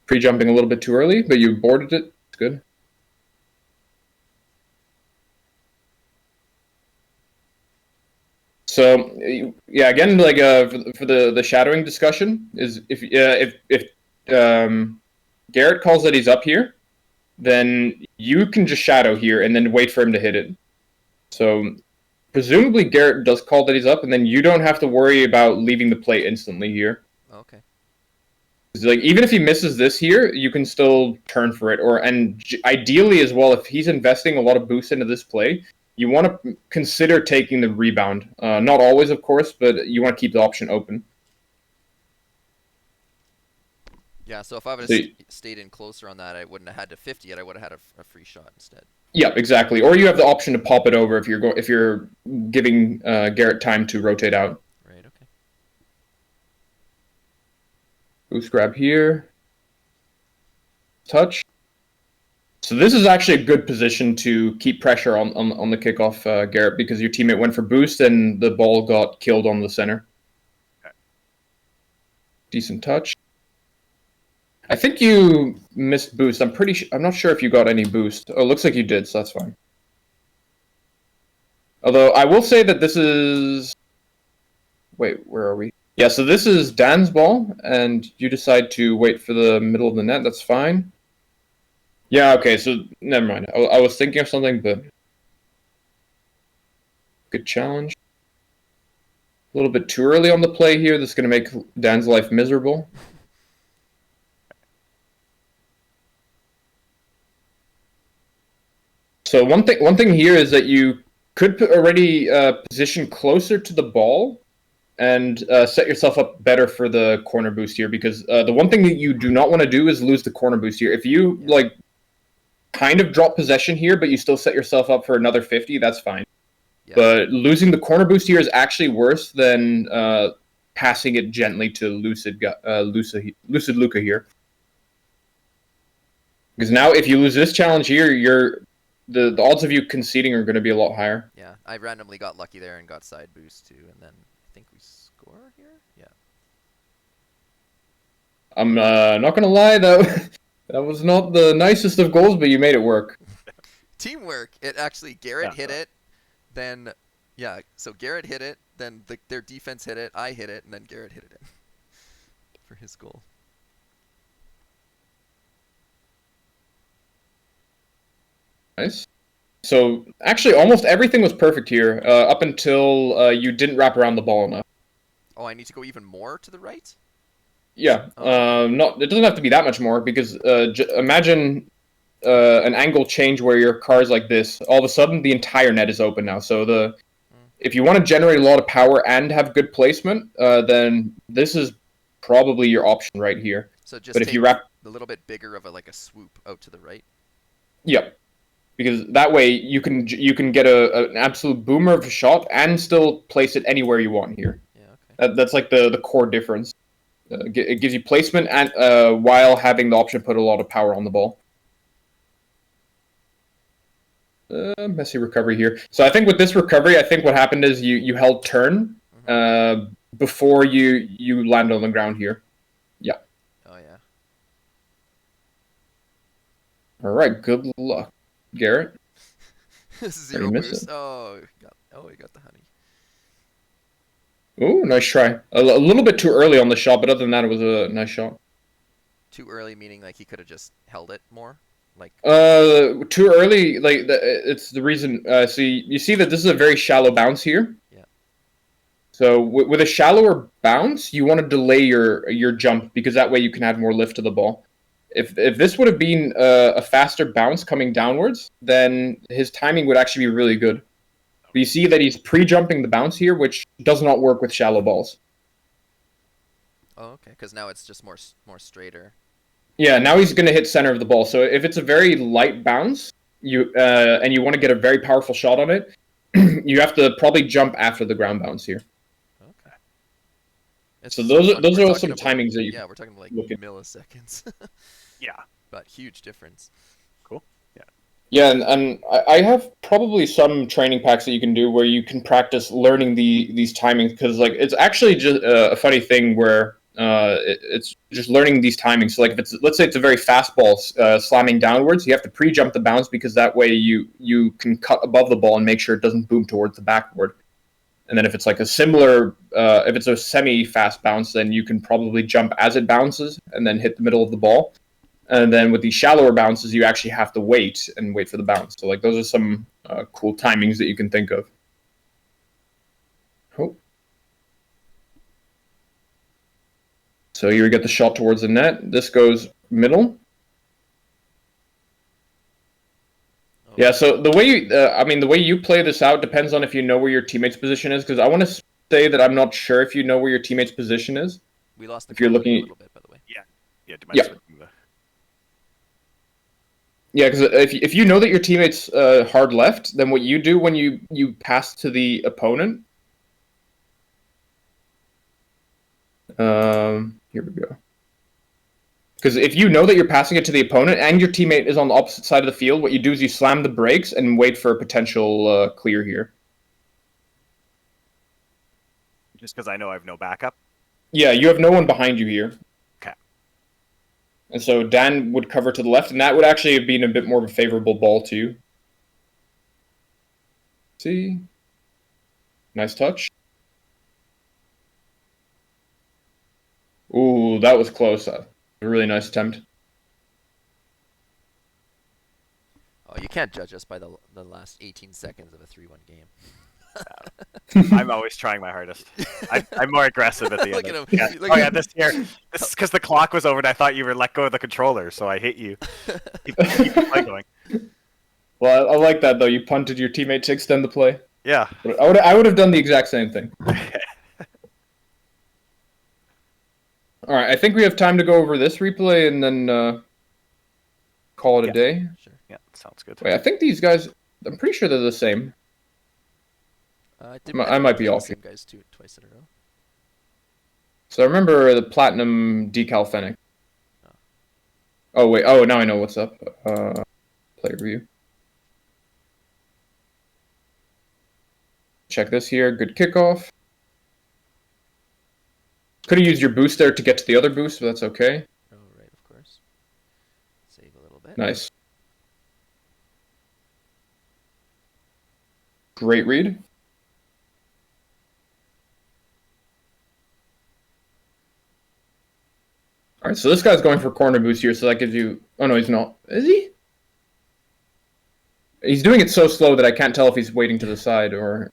Pre-jumping a little bit too early, but you boarded it. It's good. So yeah, again, like for the shadowing discussion is if Garrett calls that he's up here, then you can just shadow here and then wait for him to hit it. So presumably Garrett does call that he's up, and then you don't have to worry about leaving the play instantly here. Okay. Like even if he misses this here, you can still turn for it, and ideally as well, if he's investing a lot of boost into this play, you want to consider taking the rebound. Not always, of course, but you want to keep the option open. Yeah, so if I would have stayed in closer on that, I wouldn't have had to 50 it. I would have had a free shot instead. Yeah, exactly. Or you have the option to pop it over if you're giving Garrett time to rotate out. Right. Okay. Boost grab here. Touch. So this is actually a good position to keep pressure on the kickoff, Garrett, because your teammate went for boost and the ball got killed on the center. Okay. Decent touch. I think you missed boost. I'm not sure if you got any boost. Oh, it looks like you did, so that's fine. Although I will say that this is... Wait, where are we? Yeah, so this is Dan's ball, and you decide to wait for the middle of the net. That's fine. Yeah, okay, so never mind. I was thinking of something, but... Good challenge. A little bit too early on the play here. This is going to make Dan's life miserable. So one thing here is that you could already position closer to the ball and set yourself up better for the corner boost here, because the one thing that you do not want to do is lose the corner boost here. If you like kind of drop possession here, but you still set yourself up for another 50, that's fine. Yeah. But losing the corner boost here is actually worse than passing it gently to Lucid Luca here. Because now if you lose this challenge here, the odds of you conceding are going to be a lot higher. Yeah, I randomly got lucky there and got side boost too, and then I think we score here? Yeah. I'm not going to lie, that was not the nicest of goals, but you made it work. Teamwork! It actually, Garrett hit it, then, yeah, so Garrett hit it, then their defense hit it, I hit it, and then Garrett hit it in for his goal. Nice. So actually, almost everything was perfect here, up until you didn't wrap around the ball enough. Oh, I need to go even more to the right? Yeah. It doesn't have to be that much more, because imagine an angle change where your car is like this. All of a sudden, the entire net is open now. So if you want to generate a lot of power and have good placement, then this is probably your option right here. So just take if you wrap a little bit bigger of a swoop out to the right. Yep. Because that way you can get an absolute boomer of a shot and still place it anywhere you want here. Yeah, okay. That's like the core difference. It gives you placement and while having the option to put a lot of power on the ball. Messy recovery here. So I think with this recovery, I think what happened is you held turn before you land on the ground here. Yeah. Oh yeah. All right. Good luck, Garrett. Zero boost. Oh, he got the honey. Ooh, nice try. A little bit too early on the shot, but other than that, it was a nice shot. Too early meaning like he could have just held it more? Like too early, like it's the reason. So you see that this is a very shallow bounce here. Yeah. So with a shallower bounce, you want to delay your jump, because that way you can add more lift to the ball. If this would have been a faster bounce coming downwards, then his timing would actually be really good. But you see that he's pre-jumping the bounce here, which does not work with shallow balls. Oh, okay, because now it's just more straighter. Yeah, now he's going to hit center of the ball. So if it's a very light bounce, and you want to get a very powerful shot on it, you have to probably jump after the ground bounce here. Okay. So those are some timings that you. Yeah, we're talking about like milliseconds. Yeah. But huge difference. Cool. Yeah. Yeah, and I have probably some training packs that you can do where you can practice learning these timings, because like it's actually just a funny thing where it's just learning these timings. So like if let's say it's a very fast ball slamming downwards, you have to pre-jump the bounce, because that way you can cut above the ball and make sure it doesn't boom towards the backboard. And then if it's like a similar, if it's a semi-fast bounce, then you can probably jump as it bounces and then hit the middle of the ball. And then with these shallower bounces, you actually have to wait for the bounce. So like those are some cool timings that you can think of. Oh. So here we get the shot towards the net. This goes middle. Oh. Yeah, so the way you play this out depends on if you know where your teammate's position is. Because I want to say that I'm not sure if you know where your teammate's position is. We lost the if you're quality looking a little bit, by the way. Yeah. Do you mind switching the... Yeah, because if you know that your teammate's hard left, then what you do when you pass to the opponent. Here we go. Because if you know that you're passing it to the opponent and your teammate is on the opposite side of the field, what you do is you slam the brakes and wait for a potential clear here. Just because I know I have no backup? Yeah, you have no one behind you here. Okay. And so Dan would cover to the left, and that would actually have been a bit more of a favorable ball to you. See? Nice touch. Ooh, that was close. A really nice attempt. Oh, you can't judge us by the last 18 seconds of a 3-1 game. I'm always trying my hardest. I'm more aggressive at the end. Look at him. Yeah. Look Oh at yeah, him. this is because the clock was over and I thought you were let go of the controller, so I hit you. Keep the play going. Well, I like that, though. You punted your teammate to extend the play. Yeah. I would have done the exact same thing. All right, I think we have time to go over this replay and then call it a day. Sure. Yeah, sounds good. Wait, I think these guys, I'm pretty sure they're the same. I might be off here. Guys twice in a row. So I remember the platinum decal Fennec. Oh, wait. Oh, now I know what's up. Play review. Check this here. Good kickoff. Could have used your boost there to get to the other boost, but that's okay. Oh, right, of course. Save a little bit. Nice. Great read. All right, so this guy's going for corner boost here, so that gives you... Oh, no, he's not. Is he? He's doing it so slow that I can't tell if he's waiting to the side or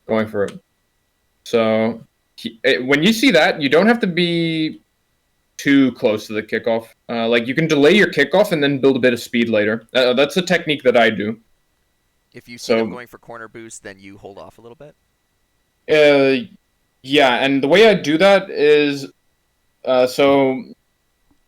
going for it. So when you see that, you don't have to be too close to the kickoff. Like, you can delay your kickoff and then build a bit of speed later. That's a technique that I do. If you see them going for corner boost, then you hold off a little bit? Yeah, and the way I do that is... So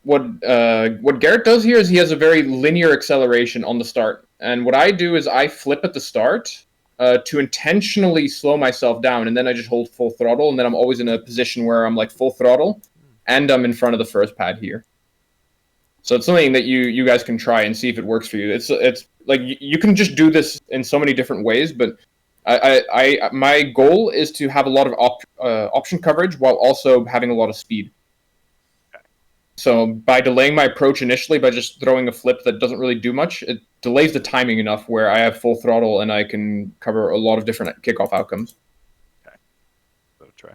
what Garrett does here is he has a very linear acceleration on the start. And what I do is I flip at the start to intentionally slow myself down, and then I just hold full throttle, and then I'm always in a position where I'm like full throttle, and I'm in front of the first pad here. So it's something that you guys can try and see if it works for you. It's like you can just do this in so many different ways, but my goal is to have a lot of option coverage while also having a lot of speed. So by delaying my approach initially by just throwing a flip that doesn't really do much, it delays the timing enough where I have full throttle and I can cover a lot of different kickoff outcomes. Okay. So try.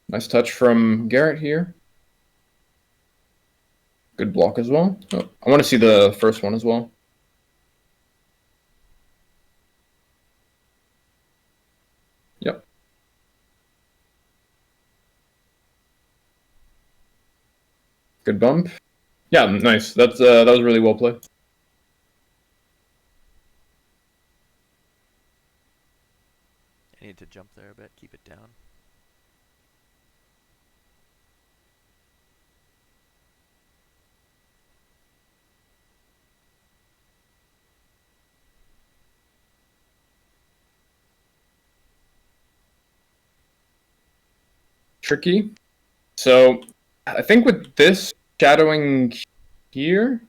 Nice touch from Garrett here. Good block as well. Oh, I want to see the first one as well. Yep. Good bump. Yeah, nice. That was really well played. I need to jump there a bit, keep it down. Tricky. So I think with this shadowing here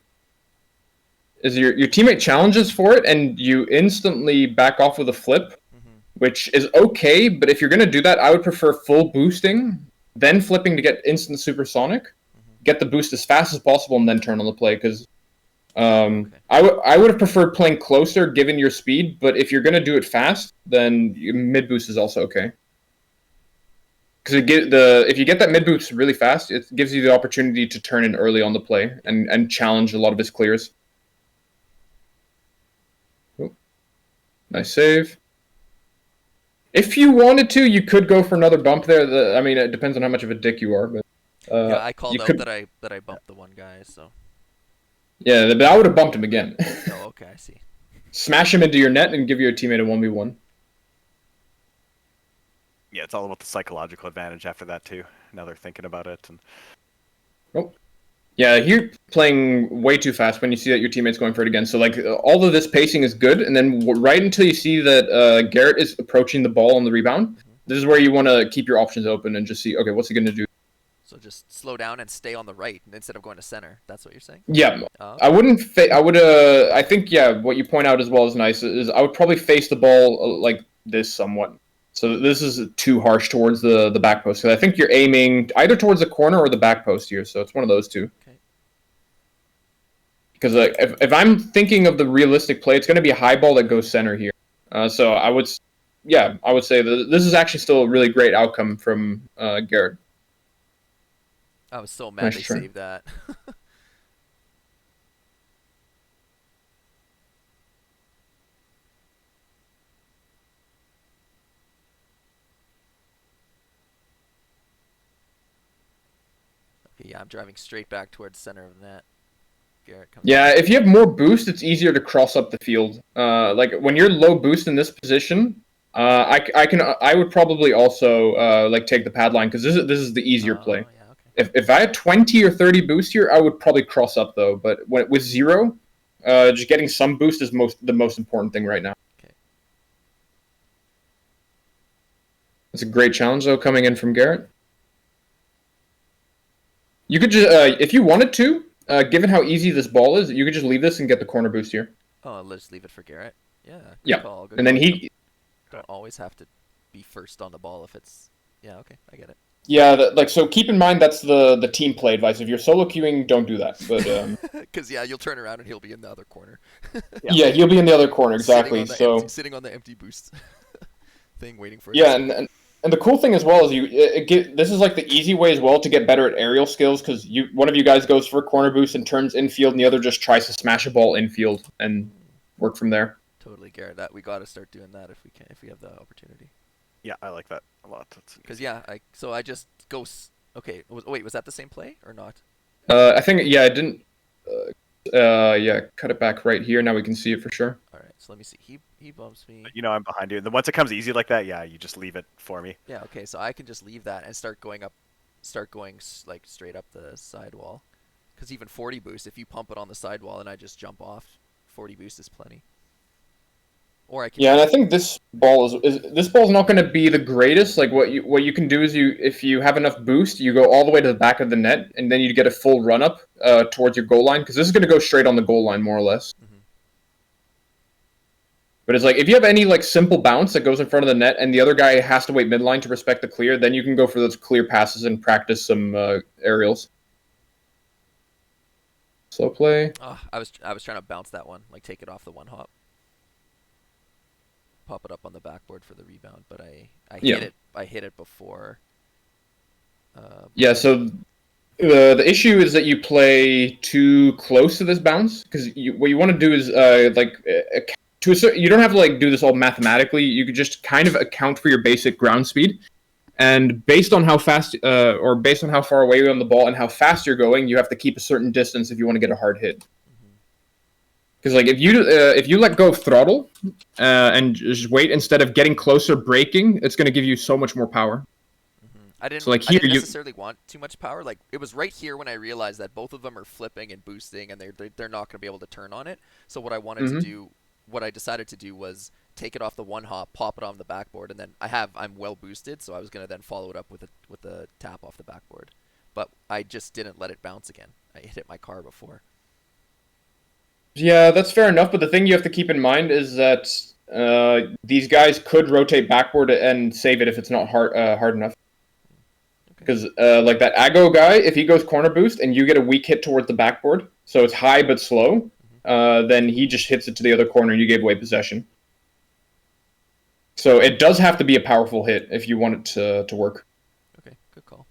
is your teammate challenges for it and you instantly back off with a flip, which is okay, but if you're going to do that, I would prefer full boosting, then flipping to get instant supersonic, get the boost as fast as possible, and then turn on the play, because Okay. I would have preferred playing closer given your speed, but if you're going to do it fast, then mid boost is also okay. Because if you get that mid boost really fast, it gives you the opportunity to turn in early on the play and challenge a lot of his clears. Oh, nice save. If you wanted to, you could go for another bump there. I mean, it depends on how much of a dick you are, but Yeah, I you called out could. that I bumped the one guy. So. Yeah, but I would have bumped him again. Oh, okay. I see. Smash him into your net and give your teammate a 1v1. Yeah, it's all about the psychological advantage after that too. Now they're thinking about it, and Oh. Yeah, you're playing way too fast when you see that your teammate's going for it again. So, like, all of this pacing is good, and then right until you see that Garrett is approaching the ball on the rebound, this is where you want to keep your options open and just see, okay, what's he going to do? So just slow down and stay on the right instead of going to center. That's what you're saying? Yeah, Oh, I okay. wouldn't. I would. I think. Yeah, what you point out as well is nice. Is I would probably face the ball like this somewhat. So this is too harsh towards the back post. Because I think you're aiming either towards the corner or the back post here. So it's one of those two. Okay. Because if I'm thinking of the realistic play, it's going to be a high ball that goes center here. So I would, yeah, I would say that this is actually still a really great outcome from Garrett. I was so mad Nice they try. saved that. Okay, yeah, I'm driving straight back towards center of the net. Garrett comes. Yeah, if you have more boost, it's easier to cross up the field. Like when you're low boost in this position, I would probably also like take the pad line because this is the easier Oh, play. yeah, okay. If I had 20 or 30 boost here, I would probably cross up though. But with zero, just getting some boost is the most important thing right now. Okay. It's a great challenge though coming in from Garrett. You could just if you wanted to, given how easy this ball is, you could just leave this and get the corner boost here. Oh, let's leave it for Garrett. Yeah, good Yeah, call. Good and then call. he Don't always have to be first on the ball if it's. Yeah, okay, I get it. Yeah, like so. Keep in mind that's the team play advice. If you're solo queuing, don't do that. But Because yeah, you'll turn around and he'll be in the other corner. yeah, he'll be in the other corner exactly. So Sitting on the empty boost thing, waiting for it. yeah, and the cool thing as well is this is like the easy way as well to get better at aerial skills because one of you guys goes for a corner boost and turns infield, and the other just tries to smash a ball infield and work from there. Totally, Garrett. That we got to start doing that if we can, if we have the opportunity. yeah, I like that a lot. Because yeah, I just go. Okay, wait, was that the same play or not? I think yeah, I didn't. Yeah, cut it back right here. Now we can see it for sure. All right, so let me see. He bumps me. You know, I'm behind you. And then once it comes easy like that, yeah, you just leave it for me. Yeah, okay, so I can just leave that and start going like straight up the sidewall. Because even 40 boost, if you pump it on the sidewall and I just jump off, 40 boost is plenty. Or I can. Yeah, and I think this ball this ball's not going to be the greatest. Like what you can do is if you have enough boost, you go all the way to the back of the net, and then you get a full run up towards your goal line because this is going to go straight on the goal line more or less. Mhm. But it's like if you have any like simple bounce that goes in front of the net, and the other guy has to wait midline to respect the clear, then you can go for those clear passes and practice some aerials. Slow play. Oh, I was trying to bounce that one, like take it off the one hop. Pop it up on the backboard for the rebound, but I hit it before. Yeah, so the issue is that you play too close to this bounce because what you want to do is you don't have to like do this all mathematically. You could just kind of account for your basic ground speed, and based on how fast or based on how far away you're on the ball and how fast you're going, you have to keep a certain distance if you want to get a hard hit. Because like if you let go of throttle and just wait instead of getting closer braking, it's going to give you so much more power. I didn't. So like I here didn't necessarily want too much power. Like it was right here when I realized that both of them are flipping and boosting, and they're not going to be able to turn on it. So what I wanted to do, what I decided to do was take it off the one hop, pop it on the backboard, and then I'm well boosted, so I was going to then follow it up with a tap off the backboard. But I just didn't let it bounce again. I hit my car before. Yeah, that's fair enough. But the thing you have to keep in mind is that these guys could rotate backward and save it if it's not hard enough. Because like that Ago guy, if he goes corner boost and you get a weak hit towards the backboard, so it's high but slow, then he just hits it to the other corner and you gave away possession. So it does have to be a powerful hit if you want it to work. Okay, good call.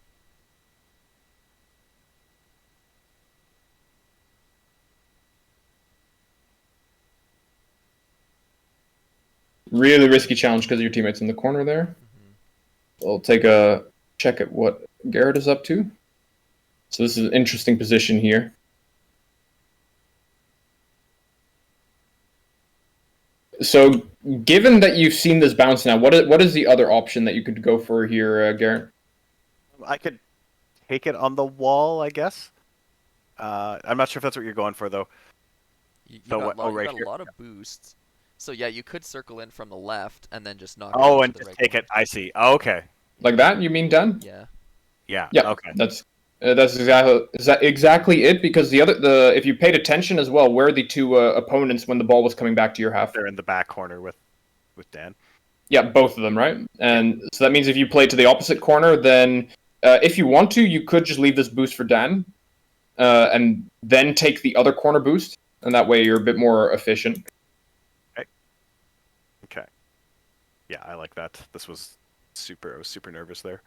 Really risky challenge because your teammate's in the corner there. Mm-hmm. I'll take a check at what Garrett is up to. So this is an interesting position here. So given that you've seen this bounce now, what is the other option that you could go for here, Garrett? I could take it on the wall, I guess. I'm not sure if that's what you're going for, though. You So got, what- you right got here. a lot of boosts. So yeah, you could circle in from the left and then just knock it Oh, out and to the just right take corner. it. I see. Oh, okay. Like that, you mean, Dan? Yeah. Yeah. Yeah. Okay. That's exactly it. Because the if you paid attention as well, where are the two opponents when the ball was coming back to your half? They're in the back corner with Dan. Yeah, both of them, right? And so that means if you play to the opposite corner, then if you want to, you could just leave this boost for Dan, and then take the other corner boost, and that way you're a bit more efficient. Okay. Yeah, I like that. This was super. I was super nervous there.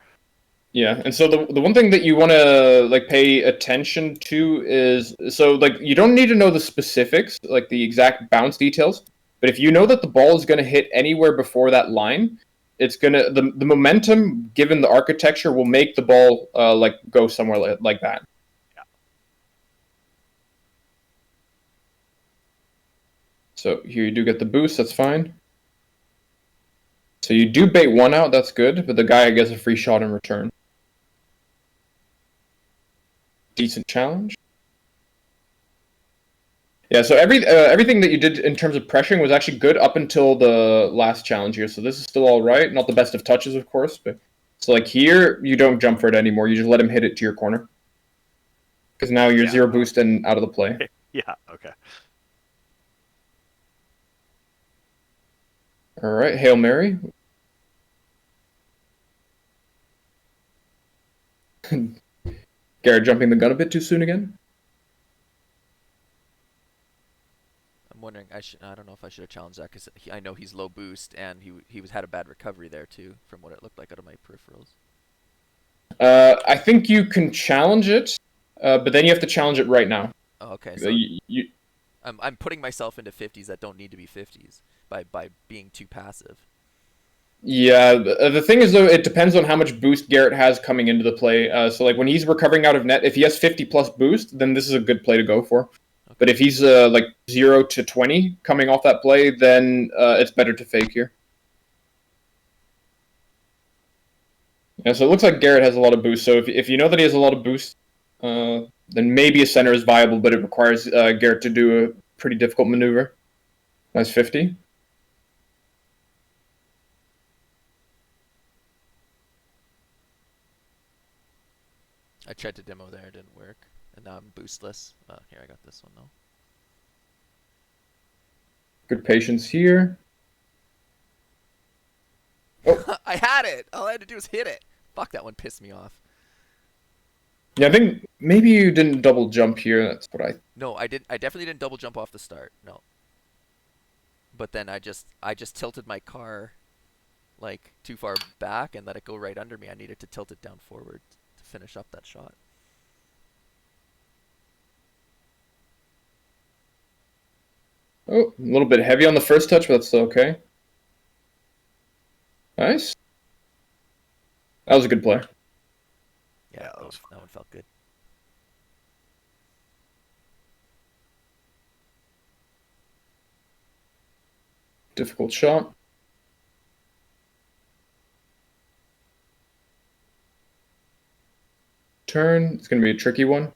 Yeah, and so the one thing that you want to like pay attention to is so like you don't need to know the specifics, like the exact bounce details, but if you know that the ball is going to hit anywhere before that line, it's gonna the momentum given the architecture will make the ball like go somewhere like that. Yeah. So here you do get the boost, that's fine. So you do bait one out, that's good, but the guy gets a free shot in return. Decent challenge. Yeah, so everything that you did in terms of pressuring was actually good up until the last challenge here. So this is still all right. Not the best of touches, of course, but so like here you don't jump for it anymore. You just let him hit it to your corner because now you're zero boost and out of the play. Yeah. Okay. All right, Hail Mary. Garrett jumping the gun a bit too soon again. I'm wondering. I don't know if I should have challenged that because I know he's low boost and he had a bad recovery there too, from what it looked like out of my peripherals. I think you can challenge it, but then you have to challenge it right now. Oh, okay. So I'm putting myself into 50s that don't need to be 50s by being too passive. Yeah, the thing is though, it depends on how much boost Garrett has coming into the play. So like when he's recovering out of net, if he has 50 plus boost, then this is a good play to go for. Okay. But if he's like 0 to 20 coming off that play, then it's better to fake here. Yeah, so it looks like Garrett has a lot of boost. So if you know that he has a lot of boost, then maybe a center is viable, but it requires Garrett to do a pretty difficult maneuver. Nice 50. I tried to demo there, it didn't work, and now I'm boostless. Here, I got this one though. Good patience here. Oh. I had it. All I had to do was hit it. Fuck, that one pissed me off. Yeah, I think maybe you didn't double jump here. That's what I. No, I did. I definitely didn't double jump off the start. No. But then I just tilted my car, like too far back and let it go right under me. I needed to tilt it down forward to finish up that shot. Oh, a little bit heavy on the first touch, but that's still okay. Nice. That was a good play. Yeah, that was that one felt good. Difficult shot. Turn. It's going to be a tricky one.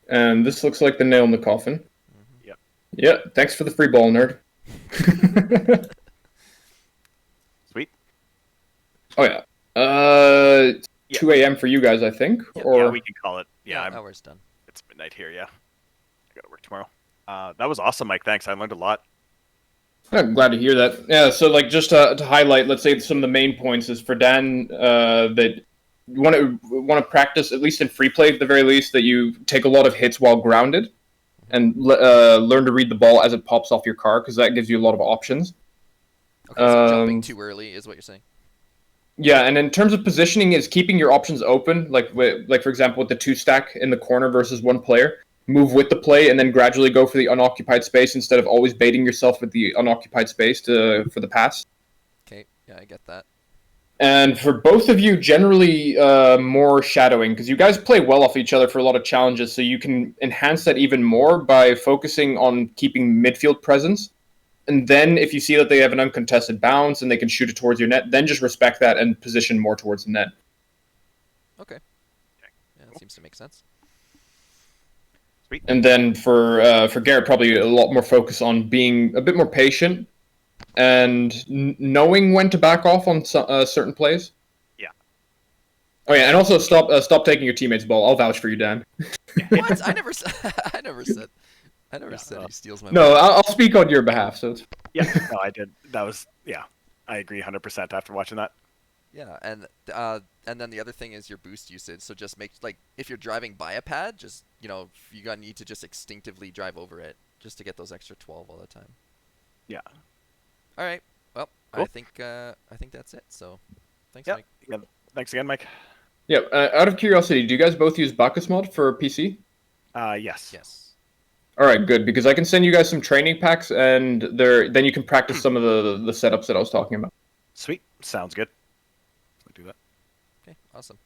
And this looks like the nail in the coffin. Mm-hmm. Yep. Yeah, thanks for the free ball, nerd. Sweet. Oh, yeah. Yeah. 2 a.m. for you guys, I think. Yep. Or Yeah, we can call it. Yeah, hour's done. it's midnight here. Yeah, I gotta work tomorrow. That was awesome, Mike. Thanks. I learned a lot. I'm glad to hear that. Yeah, so like just to highlight, let's say some of the main points is for Dan that want to practice, at least in free play at the very least, that you take a lot of hits while grounded, and learn to read the ball as it pops off your car, because that gives you a lot of options. Okay, so jumping too early is what you're saying. Yeah, and in terms of positioning, is keeping your options open, like for example with the 2-stack in the corner versus one player. Move with the play and then gradually go for the unoccupied space instead of always baiting yourself with the unoccupied space for the pass. Okay, yeah, I get that. And for both of you, generally more shadowing, because you guys play well off each other for a lot of challenges, so you can enhance that even more by focusing on keeping midfield presence. And then if you see that they have an uncontested bounce and they can shoot it towards your net, then just respect that and position more towards the net. Okay. Yeah, that seems to make sense. Sweet. And then for Garrett, probably a lot more focus on being a bit more patient and knowing when to back off on certain plays. Yeah. Oh yeah, and also stop taking your teammate's ball. I'll vouch for you, Dan. What? I never said. I never said he steals my. No, ball. I'll speak on your behalf. So it's... Yeah, no, I did. That was I agree 100% after watching that. Yeah, and then the other thing is your boost usage. So just make if you're driving by a pad, just you gotta need to just instinctively drive over it just to get those extra 12 all the time. Yeah. All right. Well, Cool. I think that's it. So, thanks, Yep. Mike. Yeah. Thanks again, Mike. Yeah. Out of curiosity, do you guys both use Bacchus mod for PC? Yes. Yes. All right, good, because I can send you guys some training packs, and then you can practice some of the setups that I was talking about. Sweet. Sounds good. I'll do that. Okay. Awesome.